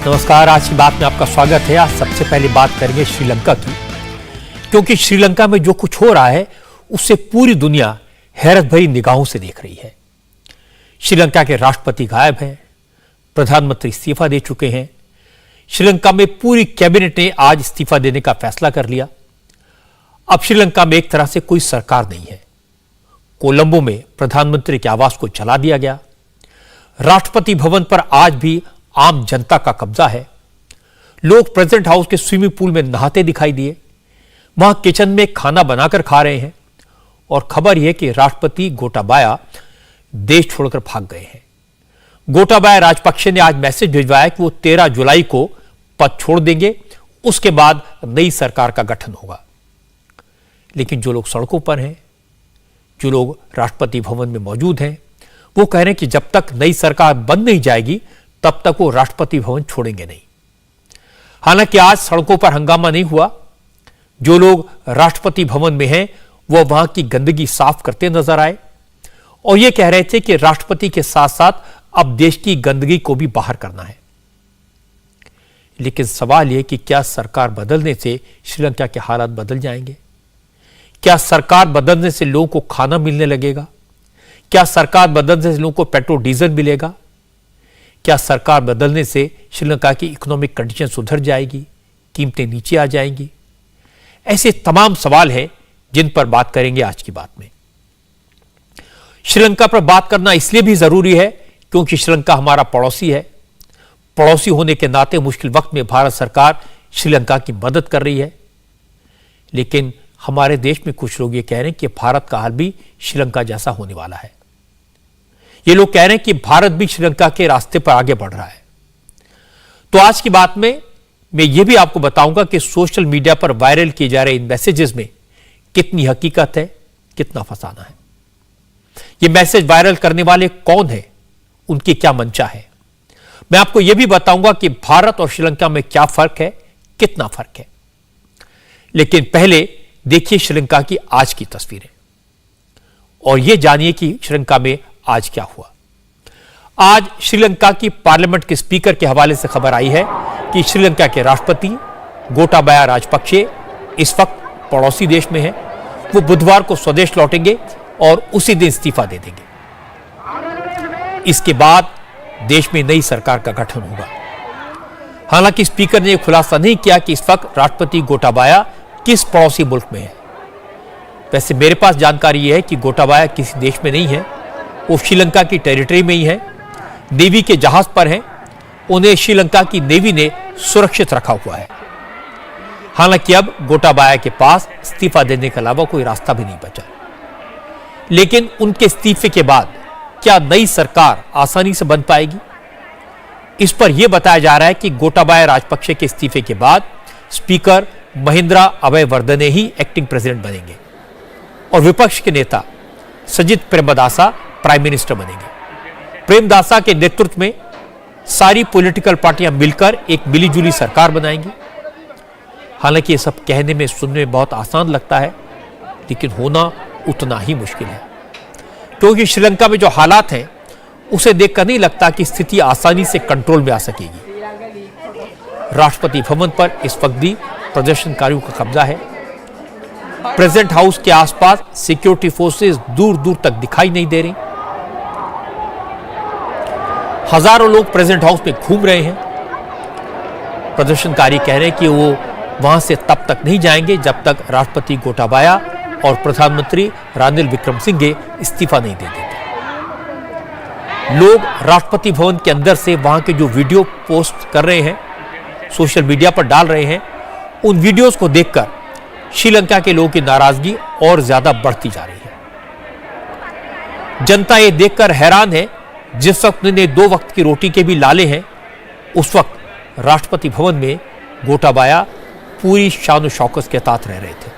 नमस्कार। आज की बात में आपका स्वागत है। आज सबसे पहले बात करेंगे श्रीलंका की, क्योंकि श्रीलंका में जो कुछ हो रहा है उससे पूरी दुनिया हैरत भरी निगाहों से देख रही है। श्रीलंका के राष्ट्रपति गायब हैं, प्रधानमंत्री इस्तीफा दे चुके हैं। श्रीलंका में पूरी कैबिनेट ने आज इस्तीफा देने का फैसला कर लिया। अब श्रीलंका में एक तरह से कोई सरकार नहीं है। कोलंबो में प्रधानमंत्री के आवास को जला दिया गया। राष्ट्रपति भवन पर आज भी आम जनता का कब्जा है। लोग प्रेसिडेंट हाउस के स्विमिंग पूल में नहाते दिखाई दिए, वहां किचन में खाना बनाकर खा रहे हैं। और खबर यह कि राष्ट्रपति गोटाबाया देश छोड़कर भाग गए हैं। गोटाबाया राजपक्षे ने आज मैसेज भिजवाया कि वो 13 जुलाई को पद छोड़ देंगे, उसके बाद नई सरकार का गठन होगा। लेकिन जो लोग सड़कों पर हैं, जो लोग राष्ट्रपति भवन में मौजूद हैं, वो कह रहे हैं कि जब तक नई सरकार बन नहीं जाएगी तब तक वो राष्ट्रपति भवन छोड़ेंगे नहीं। हालांकि आज सड़कों पर हंगामा नहीं हुआ। जो लोग राष्ट्रपति भवन में हैं वो वहां की गंदगी साफ करते नजर आए और ये कह रहे थे कि राष्ट्रपति के साथ साथ अब देश की गंदगी को भी बाहर करना है। लेकिन सवाल यह कि क्या सरकार बदलने से श्रीलंका के हालात बदल जाएंगे? क्या सरकार बदलने से लोगों को खाना मिलने लगेगा? क्या सरकार बदलने से लोगों को पेट्रोल डीजल मिलेगा? क्या सरकार बदलने से श्रीलंका की इकोनॉमिक कंडीशन सुधर जाएगी, कीमतें नीचे आ जाएंगी? ऐसे तमाम सवाल हैं जिन पर बात करेंगे आज की बात में। श्रीलंका पर बात करना इसलिए भी जरूरी है क्योंकि श्रीलंका हमारा पड़ोसी है। पड़ोसी होने के नाते मुश्किल वक्त में भारत सरकार श्रीलंका की मदद कर रही है। लेकिन हमारे देश में कुछ लोग ये कह रहे हैं कि भारत का हाल भी श्रीलंका जैसा होने वाला है। ये लोग कह रहे हैं कि भारत भी श्रीलंका के रास्ते पर आगे बढ़ रहा है। तो आज की बात में मैं ये भी आपको बताऊंगा कि सोशल मीडिया पर वायरल किए जा रहे इन मैसेजेस में कितनी हकीकत है, कितना फसाना है। ये मैसेज वायरल करने वाले कौन है, उनकी क्या मंशा है। मैं आपको यह भी बताऊंगा कि भारत और श्रीलंका में क्या फर्क है, कितना फर्क है। लेकिन पहले देखिए श्रीलंका की आज की तस्वीरें और यह जानिए कि श्रीलंका में आज क्या हुआ। आज श्रीलंका की पार्लियामेंट के स्पीकर के हवाले से खबर आई है कि श्रीलंका के राष्ट्रपति गोटाबाया राजपक्षे इस वक्त पड़ोसी देश में हैं। वो बुधवार को स्वदेश लौटेंगे और उसी दिन इस्तीफा दे देंगे। इसके बाद देश में नई सरकार का गठन होगा। हालांकि स्पीकर ने यह खुलासा नहीं किया कि इस वक्त राष्ट्रपति गोटाबाया किस पड़ोसी मुल्क में है। वैसे मेरे पास जानकारी यह है कि गोटाबाया किसी देश में नहीं है, वो श्रीलंका की टेरिटरी में ही है। नेवी के जहाज पर हैं। उन्हें श्रीलंका की नेवी ने सुरक्षित रखा हुआ है। हालांकि अब गोटाबाया के पास इस्तीफा देने के अलावा कोई रास्ता भी नहीं बचा। लेकिन उनके इस्तीफे के बाद क्या नई सरकार आसानी से बन पाएगी? इस पर यह बताया जा रहा है कि गोटाबाया राजपक्षे के इस्तीफे के बाद स्पीकर महिंद्रा अबेवर्दने ही एक्टिंग प्रेसिडेंट बनेंगे और विपक्ष के नेता सजित प्रेमदासा प्राइम मिनिस्टर बनेंगे। प्रेमदासा के नेतृत्व में सारी पॉलिटिकल पार्टियां मिलकर एक मिलीजुली सरकार बनाएंगी। हालांकि ये सब कहने में, सुनने में बहुत आसान लगता है, लेकिन होना उतना ही मुश्किल है। क्योंकि श्रीलंका में जो हालात हैं उसे देखकर नहीं लगता कि स्थिति आसानी से कंट्रोल में आ सकेगी। राष्ट्रपति भवन पर इस वक्त भी प्रदर्शनकारियों का कब्जा है। प्रेसिडेंट हाउस के आसपास सिक्योरिटी फोर्सेस दूर दूर तक दिखाई नहीं दे रही। हजारों लोग प्रेसिडेंट हाउस में घूम रहे हैं। प्रदर्शनकारी कह रहे हैं कि वो वहां से तब तक नहीं जाएंगे जब तक राष्ट्रपति गोटाबाया और प्रधानमंत्री रानिल विक्रमसिंघे इस्तीफा नहीं दे देते। लोग राष्ट्रपति भवन के अंदर से वहां के जो वीडियो पोस्ट कर रहे हैं, सोशल मीडिया पर डाल रहे हैं, उन वीडियोस को देखकर श्रीलंका के लोगों की नाराजगी और ज्यादा बढ़ती जा रही है। जनता यह देखकर हैरान है, जिस वक्त उन्हें 2 वक्त की रोटी के भी लाले हैं, उस वक्त राष्ट्रपति भवन में गोटाबाया पूरी शान शौकत के साथ रह रहे थे।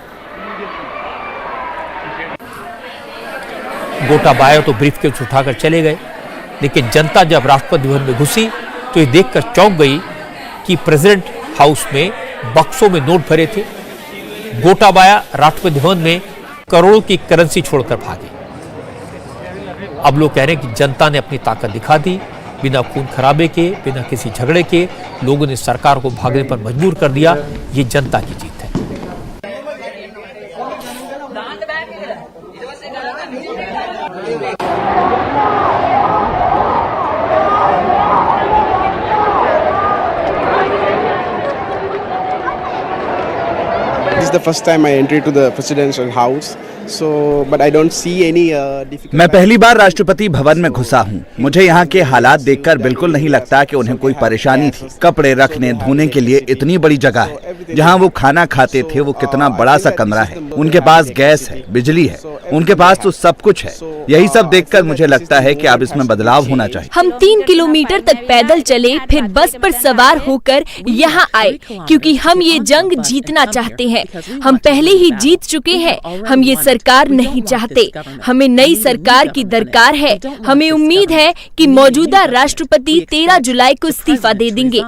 गोटाबाया तो ब्रीफकेस उठाकर चले गए, लेकिन जनता जब राष्ट्रपति भवन में घुसी तो ये देखकर चौंक गई कि प्रेसिडेंट हाउस में बक्सों में नोट भरे थे। गोटाबाया राष्ट्रपति भवन में करोड़ों की करेंसी छोड़कर भागे। अब लोग कह रहे हैं कि जनता ने अपनी ताकत दिखा दी, बिना खून खराबे के, बिना किसी झगड़े के लोगों ने सरकार को भागने पर मजबूर कर दिया। ये जनता की जीत है। This is the first time I entered to the presidential house. So, but I don't see any difficult. मैं पहली बार राष्ट्रपति भवन में घुसा हूँ। मुझे यहाँ के हालात देखकर बिल्कुल नहीं लगता कि उन्हें कोई परेशानी थी। कपड़े रखने धोने के लिए इतनी बड़ी जगह है। जहाँ वो खाना खाते थे वो कितना बड़ा सा कमरा है। उनके पास गैस है, बिजली है, उनके पास तो सब कुछ है। यही सब देखकर मुझे लगता है कि अब इसमें बदलाव होना चाहिए। हम 3 किलोमीटर तक पैदल चले, फिर बस पर सवार होकर यहाँ आए, क्योंकि हम ये जंग जीतना चाहते हैं। हम पहले ही जीत चुके हैं। हम ये सरकार नहीं चाहते। हमें नई सरकार की दरकार है। हमें उम्मीद है कि मौजूदा राष्ट्रपति 13 जुलाई को इस्तीफा दे देंगे।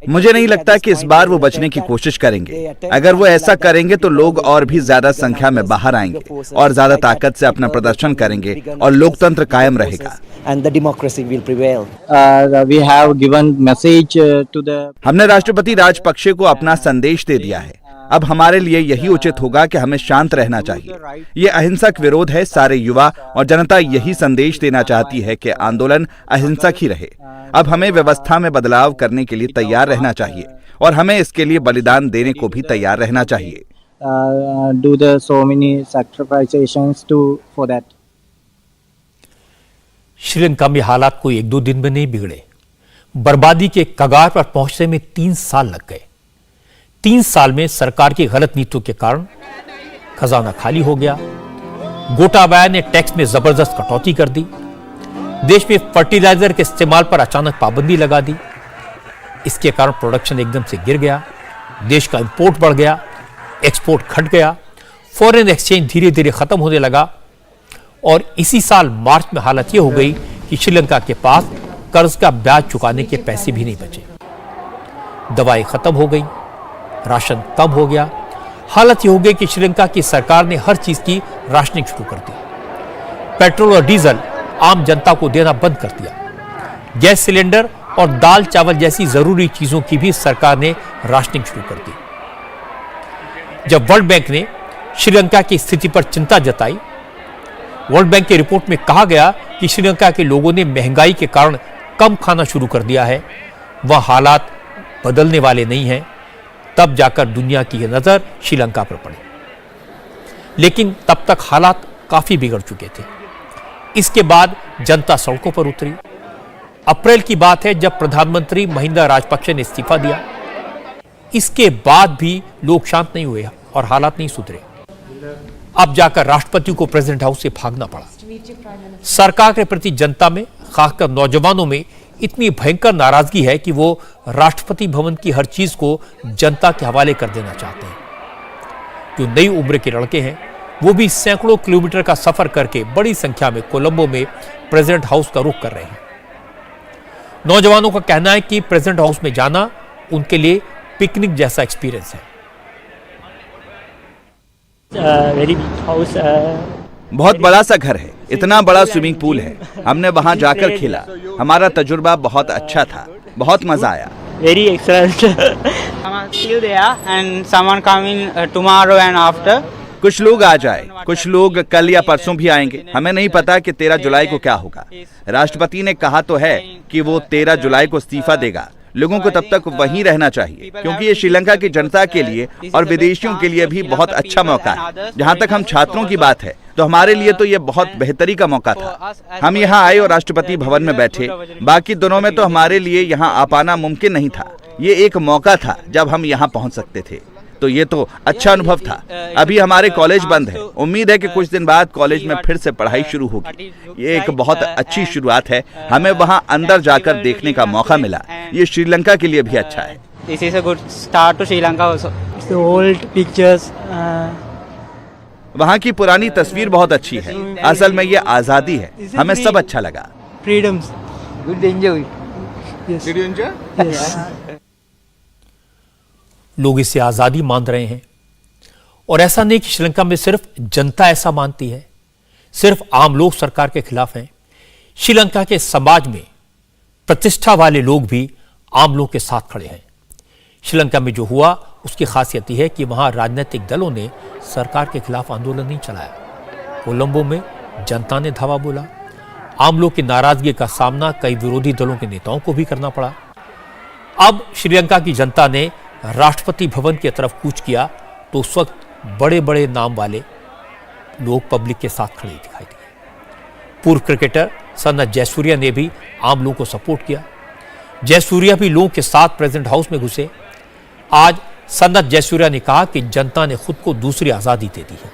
मुझे नहीं लगता कि इस बार वो बचने की कोशिश करेंगे। अगर वो ऐसा करेंगे तो लोग और भी ज्यादा संख्या में बाहर आएंगे और ज्यादा ताकत से अपना प्रदर्शन करेंगे और लोकतंत्र कायम रहेगा। हमने राष्ट्रपति राजपक्षे को अपना संदेश दे दिया है। अब हमारे लिए यही उचित होगा कि हमें शांत रहना चाहिए। ये अहिंसक विरोध है। सारे युवा और जनता यही संदेश देना चाहती है कि आंदोलन अहिंसक ही रहे। अब हमें व्यवस्था में बदलाव करने के लिए तैयार रहना चाहिए और हमें इसके लिए बलिदान देने को भी तैयार रहना चाहिए। श्रीलंका में हालात कोई 1-2 दिन में नहीं बिगड़े। बर्बादी के कगार पर पहुंचने में 3 साल लग गए। 3 साल में सरकार की गलत नीतियों के कारण खजाना खाली हो गया। गोटाबाया ने टैक्स में जबरदस्त कटौती कर दी। देश में फर्टिलाइजर के इस्तेमाल पर अचानक पाबंदी लगा दी। इसके कारण प्रोडक्शन एकदम से गिर गया। देश का इंपोर्ट बढ़ गया, एक्सपोर्ट घट गया। फॉरेन एक्सचेंज धीरे धीरे खत्म होने लगा और इसी साल मार्च में हालत यह हो गई कि श्रीलंका के पास कर्ज का ब्याज चुकाने के पैसे भी नहीं बचे। दवाई खत्म हो गई, राशन कम हो गया। हालत यह हो गई कि श्रीलंका की सरकार ने हर चीज की राशनिंग शुरू कर दी। पेट्रोल और डीजल आम जनता को देना बंद कर दिया। गैस सिलेंडर और दाल चावल जैसी जरूरी चीजों की भी सरकार ने राशनिंग शुरू कर दी। जब वर्ल्ड बैंक ने श्रीलंका की स्थिति पर चिंता जताई, वर्ल्ड बैंक की रिपोर्ट में कहा गया कि श्रीलंका के लोगों ने महंगाई के कारण कम खाना शुरू कर दिया है, वह हालात बदलने वाले नहीं हैं। तब जाकर दुनिया की यह नजर श्रीलंका पर पड़ी। लेकिन तब तक हालात काफी बिगड़ चुके थे। इसके बाद जनता सड़कों पर उतरी। अप्रैल की बात है जब प्रधानमंत्री महिंदा राजपक्षे ने इस्तीफा दिया। इसके बाद भी लोग शांत नहीं हुए और हालात नहीं सुधरे। अब जाकर राष्ट्रपति को प्रेसिडेंट हाउस से भागना पड़ा। सरकार के प्रति जनता में, खासकर नौजवानों में इतनी भयंकर नाराजगी है कि वो राष्ट्रपति भवन की हर चीज को जनता के हवाले कर देना चाहते हैं। जो नई उम्र के लड़के हैं वो भी सैकड़ों किलोमीटर का सफर करके बड़ी संख्या में कोलंबो में प्रेसिडेंट हाउस का रुख कर रहे हैं। नौजवानों का कहना है कि प्रेसिडेंट हाउस में जाना उनके लिए पिकनिक जैसा एक्सपीरियंस है। बहुत बड़ा सा घर है, इतना बड़ा स्विमिंग पूल है। हमने वहाँ जाकर खेला। हमारा तजुर्बा बहुत अच्छा था, बहुत मजा आया। Very excellent. I'm still there and someone coming tomorrow and after. कुछ लोग आ जाए, कुछ लोग कल या परसों भी आएंगे। हमें नहीं पता कि 13 जुलाई को क्या होगा। राष्ट्रपति ने कहा तो है कि वो 13 जुलाई को इस्तीफा देगा। लोगों को तब तक वहीं रहना चाहिए क्योंकि ये श्रीलंका की जनता के लिए और विदेशियों के लिए भी बहुत अच्छा मौका है। जहाँ तक हम छात्रों की बात है तो हमारे लिए तो ये बहुत बेहतरी का मौका था। हम यहाँ आए और राष्ट्रपति भवन में बैठे। बाकी दिनों में तो हमारे लिए यहाँ आ पाना मुमकिन नहीं था। ये एक मौका था जब हम यहाँ पहुँच सकते थे, तो ये तो अच्छा अनुभव था। अभी हमारे कॉलेज बंद है। उम्मीद है कि कुछ दिन बाद कॉलेज में फिर से पढ़ाई शुरू होगी। ये एक बहुत अच्छी शुरुआत है। हमें वहां अंदर जाकर देखने का मौका मिला। ये श्रीलंका के लिए भी अच्छा है। This is a good start to Sri Lanka also. The old pictures. वहाँ की पुरानी तस्वीर बहुत अच्छी है। असल में ये आजादी है। हमें सब अच्छा लगा। Freedoms. Good enjoy. Yes. Did you enjoy? Yes. लोग इसे आजादी मान रहे हैं और ऐसा नहीं कि श्रीलंका में सिर्फ जनता ऐसा मानती है, सिर्फ आम लोग सरकार के खिलाफ हैं। श्रीलंका के समाज में प्रतिष्ठा वाले लोग भी आम लोग के साथ खड़े हैं। श्रीलंका में जो हुआ उसकी खासियत यह है कि वहां राजनीतिक दलों ने सरकार के खिलाफ आंदोलन नहीं चलाया। कोलंबो में जनता ने धावा बोला। आम लोग की नाराजगी का सामना कई विरोधी दलों के नेताओं को भी करना पड़ा। अब श्रीलंका की जनता ने राष्ट्रपति भवन की तरफ कूच किया तो उस वक्त बड़े बड़े नाम वाले लोग पब्लिक के साथ खड़े दिखाई दिए। पूर्व क्रिकेटर सनत जयसूर्या ने भी आम लोगों को सपोर्ट किया। जयसूर्या भी लोगों के साथ प्रेसिडेंट हाउस में घुसे। आज सनत जयसूर्या ने कहा कि जनता ने खुद को दूसरी आजादी दे दी है।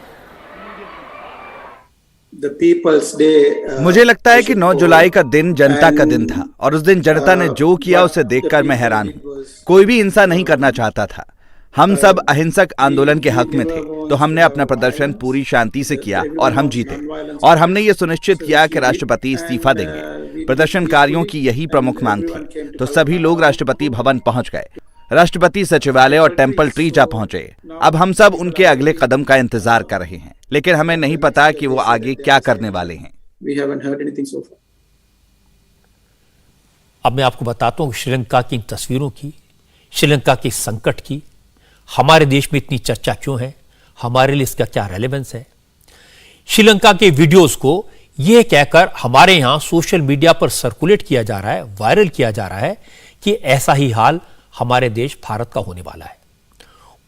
मुझे लगता है कि 9 जुलाई का दिन जनता का दिन था और उस दिन जनता ने जो किया उसे देखकर मैं हैरान हूं। कोई भी हिंसा नहीं करना चाहता था। हम सब अहिंसक आंदोलन के हक में थे, तो हमने अपना प्रदर्शन पूरी शांति से किया और हम जीते। और हमने ये सुनिश्चित किया कि राष्ट्रपति इस्तीफा देंगे। प्रदर्शनकारियों की यही प्रमुख मांग थी, तो सभी लोग राष्ट्रपति भवन पहुंच गए। राष्ट्रपति सचिवालय और टेम्पल ट्री जा पहुंचे। अब हम सब उनके अगले कदम का इंतजार कर रहे हैं, लेकिन हमें नहीं पता कि वो आगे क्या करने वाले हैं। अब मैं आपको बताता हूं श्रीलंका की इन तस्वीरों की, श्रीलंका के संकट की हमारे देश में इतनी चर्चा क्यों है, हमारे लिए इसका क्या रेलेवेंस है। श्रीलंका के वीडियोस को यह कहकर हमारे यहां सोशल मीडिया पर सर्कुलेट किया जा रहा है, वायरल किया जा रहा है कि ऐसा ही हाल हमारे देश भारत का होने वाला है।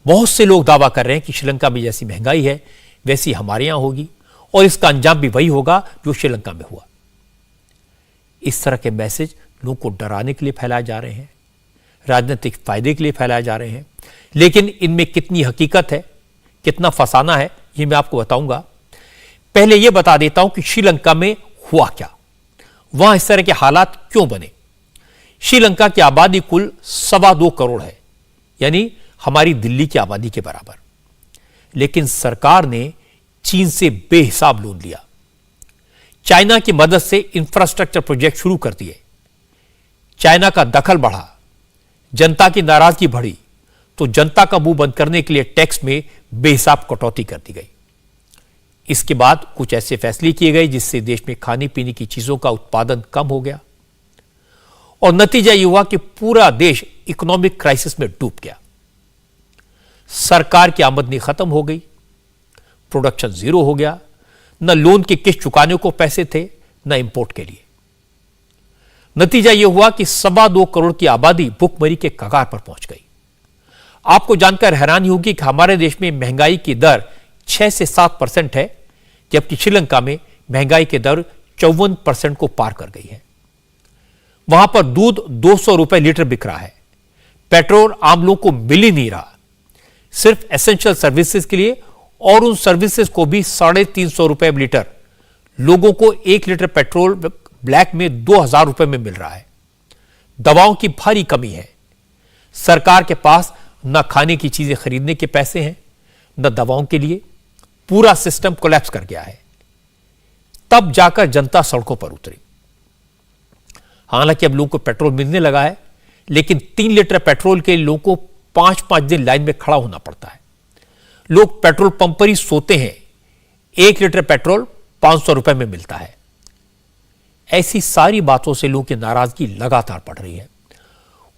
बहुत से लोग दावा कर रहे हैं कि श्रीलंका में जैसी महंगाई है वैसी हमारे यहां होगी और इसका अंजाम भी वही होगा जो श्रीलंका में हुआ। इस तरह के मैसेज लोगों को डराने के लिए फैलाए जा रहे हैं, राजनीतिक फायदे के लिए फैलाए जा रहे हैं, लेकिन इनमें कितनी हकीकत है, कितना फसाना है, ये मैं आपको बताऊंगा। पहले यह बता देता हूं कि श्रीलंका में हुआ क्या, वहां इस तरह के हालात क्यों बने। श्रीलंका की आबादी कुल 2.25 करोड़ है, यानी हमारी दिल्ली की आबादी के बराबर। लेकिन सरकार ने चीन से बेहिसाब लोन लिया, चाइना की मदद से इंफ्रास्ट्रक्चर प्रोजेक्ट शुरू कर दिए। चाइना का दखल बढ़ा, जनता की नाराजगी बढ़ी, तो जनता का मुंह बंद करने के लिए टैक्स में बेहिसाब कटौती कर दी गई। इसके बाद कुछ ऐसे फैसले किए गए जिससे देश में खाने पीने की चीजों का उत्पादन कम हो गया और नतीजा यह हुआ कि पूरा देश इकोनॉमिक क्राइसिस में डूब गया। सरकार की आमदनी खत्म हो गई, प्रोडक्शन जीरो हो गया, न लोन की किस्त चुकाने को पैसे थे न इंपोर्ट के लिए। नतीजा यह हुआ कि 2.25 करोड़ की आबादी भुखमरी के कगार पर पहुंच गई। आपको जानकर हैरानी होगी कि हमारे देश में महंगाई की दर 6 से 7% है, जबकि श्रीलंका में महंगाई की दर 54% को पार कर गई है। वहां पर दूध 200 रुपए लीटर बिक रहा है, पेट्रोल आम लोगों को मिल ही नहीं रहा, सिर्फ एसेंशियल सर्विसेज के लिए, और उन सर्विसेज को भी 350 रुपए लीटर। लोगों को 1 लीटर पेट्रोल ब्लैक में 2000 रुपए में मिल रहा है। दवाओं की भारी कमी है, सरकार के पास न खाने की चीजें खरीदने के पैसे हैं न दवाओं के लिए। पूरा सिस्टम कोलैप्स कर गया है। तब जाकर जनता सड़कों पर उतरी। हालांकि अब लोगों को पेट्रोल मिलने लगा है, लेकिन 3 लीटर पेट्रोल के लोगों को 5-5 दिन लाइन में खड़ा होना पड़ता है। लोग पेट्रोल पंप पर ही सोते हैं। 1 लीटर पेट्रोल 500 रुपए में मिलता है। ऐसी सारी बातों से लोगों की नाराजगी लगातार बढ़ रही है।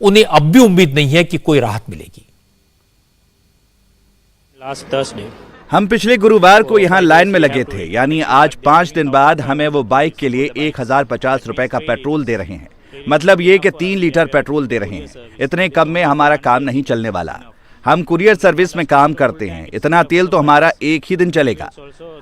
उन्हें अब भी उम्मीद नहीं है कि कोई राहत मिलेगी। लास्ट थर्सडे हम पिछले गुरुवार को यहाँ लाइन में लगे थे, यानी आज 5 दिन बाद हमें वो बाइक के लिए 1050 रुपए का पेट्रोल दे रहे हैं। मतलब ये कि 3 लीटर पेट्रोल दे रहे हैं। इतने कम में हमारा काम नहीं चलने वाला। हम कुरियर सर्विस में काम करते हैं, इतना तेल तो हमारा एक ही दिन चलेगा।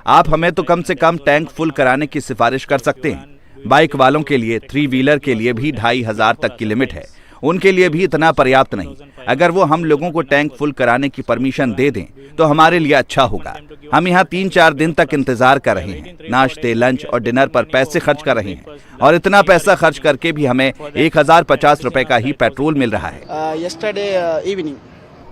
आप हमें तो कम से कम टैंक फुल कराने की सिफारिश कर सकते हैं। बाइक वालों के लिए 3 व्हीलर के लिए भी 2500 तक की लिमिट है, उनके लिए भी इतना पर्याप्त नहीं। अगर वो हम लोगों को टैंक फुल कराने की परमिशन दे दें तो हमारे लिए अच्छा होगा। हम यहाँ 3-4 दिन तक इंतजार कर रहे हैं, नाश्ते, लंच और डिनर पर पैसे खर्च कर रहे हैं, और इतना पैसा खर्च करके भी हमें 1050 रुपए का ही पेट्रोल मिल रहा है।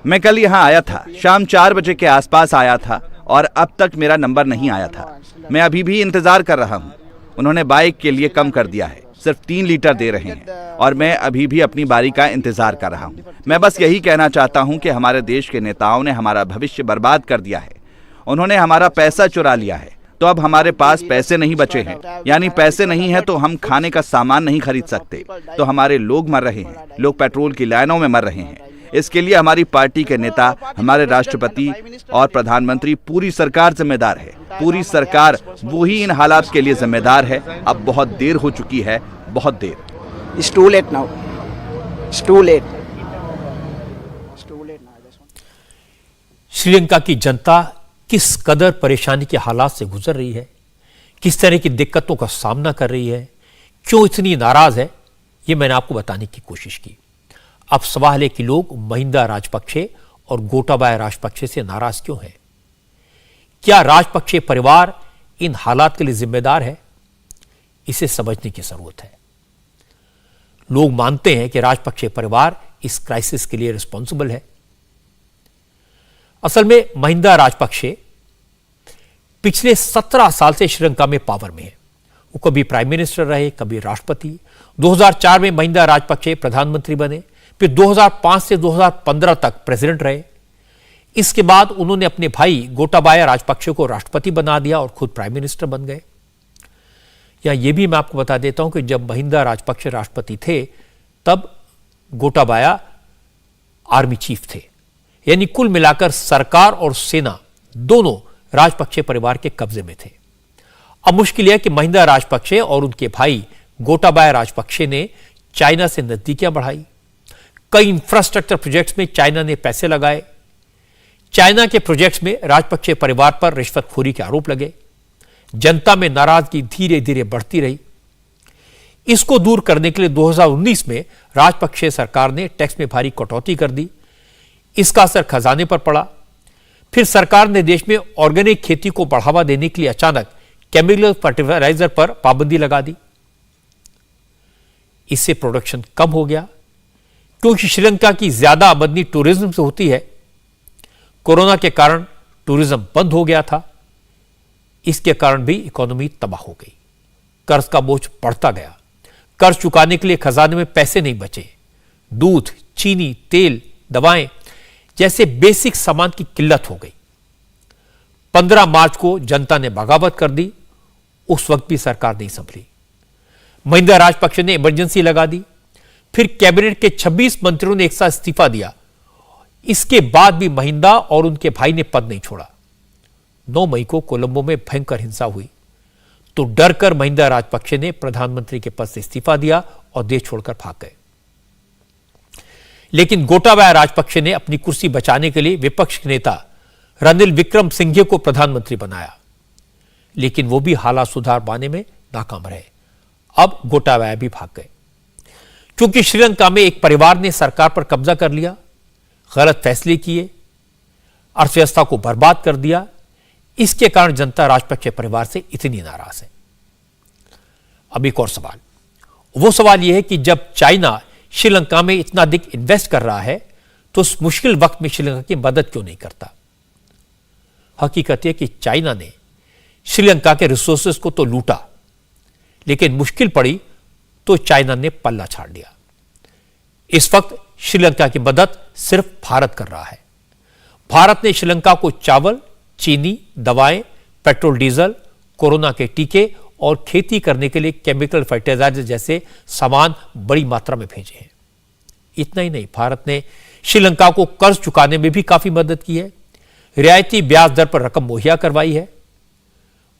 मैं कल यहाँ आया था, शाम 4 बजे के आसपास आया था और अब तक मेरा नंबर नहीं आया था। मैं अभी भी इंतजार कर रहा हूँ। उन्होंने बाइक के लिए कम कर दिया है, सिर्फ 3 लीटर दे रहे हैं और मैं अभी भी अपनी बारी का इंतजार कर रहा हूँ। मैं बस यही कहना चाहता हूँ कि हमारे देश के नेताओं ने हमारा भविष्य बर्बाद कर दिया है। उन्होंने हमारा पैसा चुरा लिया है, तो अब हमारे पास पैसे नहीं बचे हैं, यानी पैसे नहीं है तो हम खाने का सामान नहीं खरीद सकते, तो हमारे लोग मर रहे हैं, लोग पेट्रोल की लाइनों में मर रहे हैं। इसके लिए हमारी पार्टी के नेता, हमारे राष्ट्रपति और प्रधानमंत्री, पूरी सरकार जिम्मेदार है। पूरी सरकार वो ही इन हालात के लिए जिम्मेदार है। अब बहुत देर हो चुकी है, बहुत देर। It's too late now. It's too late. It's too late now. I just want... Sri Lanka की जनता किस कदर परेशानी के हालात से गुजर रही है, किस तरह की दिक्कतों का सामना कर रही है, क्यों इतनी नाराज है, यह मैंने आपको बताने की कोशिश की। अब सवाल है कि लोग महिंदा राजपक्षे और गोटाबाया राजपक्षे से नाराज क्यों हैं? क्या राजपक्षे परिवार इन हालात के लिए जिम्मेदार है? इसे समझने की जरूरत है। लोग मानते हैं कि राजपक्षे परिवार इस क्राइसिस के लिए रिस्पॉन्सिबल है। असल में महिंदा राजपक्षे पिछले 17 साल से श्रीलंका में पावर में है। वो कभी प्राइम मिनिस्टर रहे, कभी राष्ट्रपति। 2004 में महिंदा राजपक्षे प्रधानमंत्री बने, फिर 2005 से 2015 तक प्रेसिडेंट रहे। इसके बाद उन्होंने अपने भाई गोटाबाया राजपक्षे को राष्ट्रपति बना दिया और खुद प्राइम मिनिस्टर बन गए। या यह भी मैं आपको बता देता हूं कि जब महिंदा राजपक्षे राष्ट्रपति थे तब गोटाबाया आर्मी चीफ थे। यानी कुल मिलाकर सरकार और सेना दोनों राजपक्षे परिवार के कब्जे में थे। अब मुश्किल यह कि महिंदा राजपक्षे और उनके भाई गोटाबाया राजपक्षे ने चाइना से नजदीकियां बढ़ाई। कई इंफ्रास्ट्रक्चर प्रोजेक्ट्स में चाइना ने पैसे लगाए। चाइना के प्रोजेक्ट्स में राजपक्षे परिवार पर रिश्वतखोरी के आरोप लगे। जनता में नाराजगी धीरे धीरे बढ़ती रही। इसको दूर करने के लिए 2019 में राजपक्षे सरकार ने टैक्स में भारी कटौती कर दी। इसका असर खजाने पर पड़ा। फिर सरकार ने देश में ऑर्गेनिक खेती को बढ़ावा देने के लिए अचानक केमिकल फर्टिलाइजर पर पाबंदी लगा दी। इससे प्रोडक्शन कम हो गया क्योंकि श्रीलंका की ज्यादा आमदनी टूरिज्म से होती है। कोरोना के कारण टूरिज्म बंद हो गया था। इसके कारण भी इकोनॉमी तबाह हो गई। कर्ज का बोझ बढ़ता गया। कर्ज चुकाने के लिए खजाने में पैसे नहीं बचे। दूध, चीनी, तेल, दवाएं जैसे बेसिक सामान की किल्लत हो गई। 15 मार्च को जनता ने बगावत कर दी। उस वक्त भी सरकार नहीं संभली। महिंदा राजपक्षे ने इमरजेंसी लगा दी। फिर कैबिनेट के 26 मंत्रियों ने एक साथ इस्तीफा दिया। इसके बाद भी महिंदा और उनके भाई ने पद नहीं छोड़ा। 9 मई को कोलंबो में भयंकर हिंसा हुई तो डर कर महिंदा राजपक्षे ने प्रधानमंत्री के पद से इस्तीफा दिया और देश छोड़कर भाग गए। लेकिन गोटाबाया राजपक्षे ने अपनी कुर्सी बचाने के लिए विपक्ष के नेता रनिल विक्रमसिंघे को प्रधानमंत्री बनाया, लेकिन वो भी हालात सुधार पाने में नाकाम रहे। अब गोटाबाया भी भाग गए क्योंकि श्रीलंका में एक परिवार ने सरकार पर कब्जा कर लिया, गलत फैसले किए, अर्थव्यवस्था को बर्बाद कर दिया। इसके कारण जनता राजपक्षे परिवार से इतनी नाराज है। अब एक और सवाल, वो सवाल यह है कि जब चाइना श्रीलंका में इतना अधिक इन्वेस्ट कर रहा है तो उस मुश्किल वक्त में श्रीलंका की मदद क्यों नहीं करता? हकीकत यह कि चाइना ने श्रीलंका के रिसोर्सेज को तो लूटा, लेकिन मुश्किल पड़ी तो चाइना ने पल्ला छाड़ दिया। इस वक्त श्रीलंका की मदद सिर्फ भारत कर रहा है। भारत ने श्रीलंका को चावल, चीनी, दवाएं, पेट्रोल डीजल, कोरोना के टीके और खेती करने के लिए केमिकल फर्टिलाइजर जैसे सामान बड़ी मात्रा में भेजे हैं। इतना ही नहीं, भारत ने श्रीलंका को कर्ज चुकाने में भी काफी मदद की है। रियायती ब्याज दर पर रकम मुहैया करवाई है।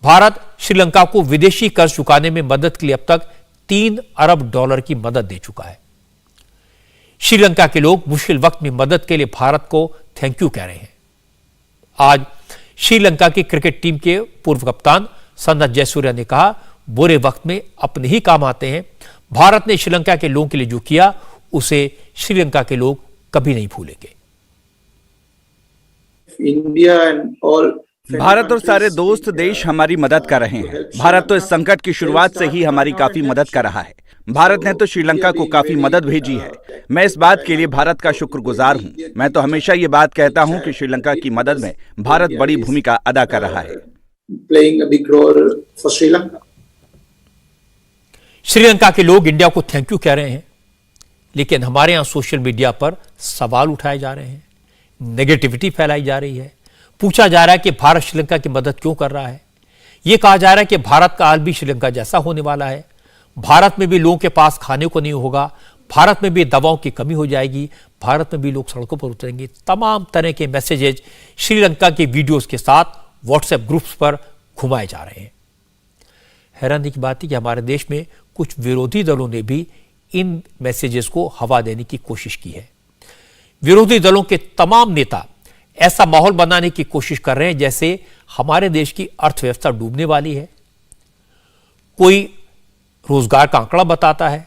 भारत श्रीलंका को विदेशी कर्ज चुकाने में मदद के लिए अब तक $3 अरब की मदद दे चुका है। श्रीलंका के लोग मुश्किल वक्त में मदद के लिए भारत को थैंक यू कह रहे हैं। आज श्रीलंका की क्रिकेट टीम के पूर्व कप्तान सनथ जयसूर्या ने कहा, बुरे वक्त में अपने ही काम आते हैं। भारत ने श्रीलंका के लोगों के लिए जो किया उसे श्रीलंका के लोग कभी नहीं भूलेंगे। भारत और सारे दोस्त देश हमारी मदद कर रहे हैं। भारत तो इस संकट की शुरुआत से ही हमारी काफी मदद कर रहा है। भारत ने तो श्रीलंका को काफी मदद भेजी है। मैं इस बात के लिए भारत का शुक्रगुजार हूं। मैं तो हमेशा ये बात कहता हूं कि श्रीलंका की मदद में भारत बड़ी भूमिका अदा कर रहा है। श्रीलंका के लोग इंडिया को थैंक यू कह रहे हैं, लेकिन हमारे यहां सोशल मीडिया पर सवाल उठाए जा रहे हैं, नेगेटिविटी फैलाई जा रही है। पूछा जा रहा है कि भारत श्रीलंका की मदद क्यों कर रहा है, यह कहा जा रहा है कि भारत का हाल भी श्रीलंका जैसा होने वाला है। भारत में भी लोगों के पास खाने को नहीं होगा, भारत में भी दवाओं की कमी हो जाएगी, भारत में भी लोग सड़कों पर उतरेंगे। तमाम तरह के मैसेजेज श्रीलंका के वीडियोस के साथ व्हाट्सएप ग्रुप्स पर घुमाए जा रहे हैं। हैरानी की बात है कि हमारे देश में कुछ विरोधी दलों ने भी इन मैसेजेस को हवा देने की कोशिश की है। विरोधी दलों के तमाम नेता ऐसा माहौल बनाने की कोशिश कर रहे हैं जैसे हमारे देश की अर्थव्यवस्था डूबने वाली है। कोई रोजगार का आंकड़ा बताता है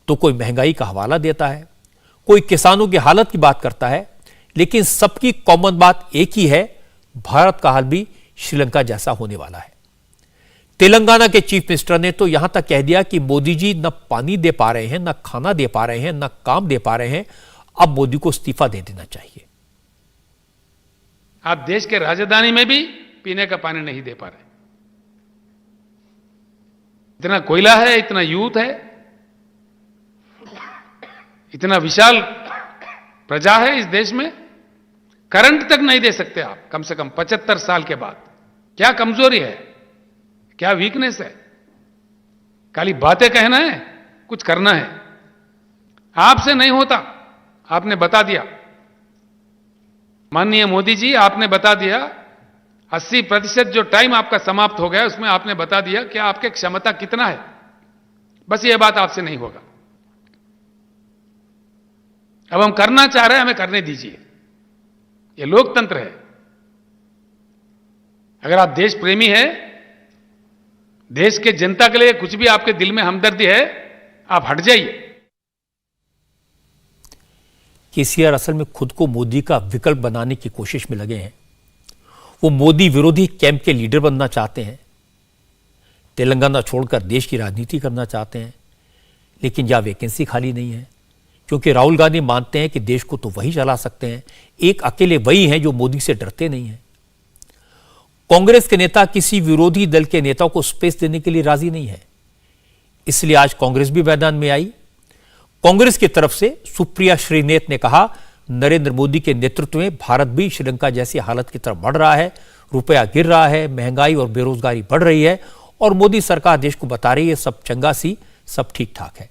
तो कोई महंगाई का हवाला देता है, कोई किसानों की हालत की बात करता है, लेकिन सबकी कॉमन बात एक ही है, भारत का हाल भी श्रीलंका जैसा होने वाला है। तेलंगाना के चीफ मिनिस्टर ने तो यहां तक कह दिया कि मोदी जी न पानी दे पा रहे हैं, न खाना दे पा रहे हैं, न काम दे पा रहे हैं, अब मोदी को इस्तीफा दे देना चाहिए। आप देश के राजधानी में भी पीने का पानी नहीं दे पा रहे। इतना कोयला है, इतना यूथ है, इतना विशाल प्रजा है इस देश में, करंट तक नहीं दे सकते आप कम से कम 75 साल के बाद। क्या कमजोरी है, क्या वीकनेस है? खाली बातें कहना है, कुछ करना है। आपसे नहीं होता, आपने बता दिया। माननीय मोदी जी, आपने बता दिया 80% जो टाइम आपका समाप्त हो गया उसमें आपने बता दिया कि आपके क्षमता कितना है। बस ये बात आपसे नहीं होगा। अब हम करना चाह रहे हैं, हमें करने दीजिए। ये लोकतंत्र है। अगर आप देश प्रेमी है, देश के जनता के लिए कुछ भी आपके दिल में हमदर्दी है, आप हट जाइए। केसीआर असल में खुद को मोदी का विकल्प बनाने की कोशिश में लगे हैं। वो मोदी विरोधी कैंप के लीडर बनना चाहते हैं, तेलंगाना छोड़कर देश की राजनीति करना चाहते हैं, लेकिन यह वैकेंसी खाली नहीं है, क्योंकि राहुल गांधी मानते हैं कि देश को तो वही चला सकते हैं, एक अकेले वही हैं जो मोदी से डरते नहीं हैं। कांग्रेस के नेता किसी विरोधी दल के नेता को स्पेस देने के लिए राजी नहीं है, इसलिए आज कांग्रेस भी मैदान में आई। कांग्रेस की तरफ से सुप्रिया श्रीनेत ने कहा, नरेंद्र मोदी के नेतृत्व में भारत भी श्रीलंका जैसी हालत की तरफ बढ़ रहा है, रुपया गिर रहा है, महंगाई और बेरोजगारी बढ़ रही है और मोदी सरकार देश को बता रही है सब चंगा सी, सब ठीक ठाक है।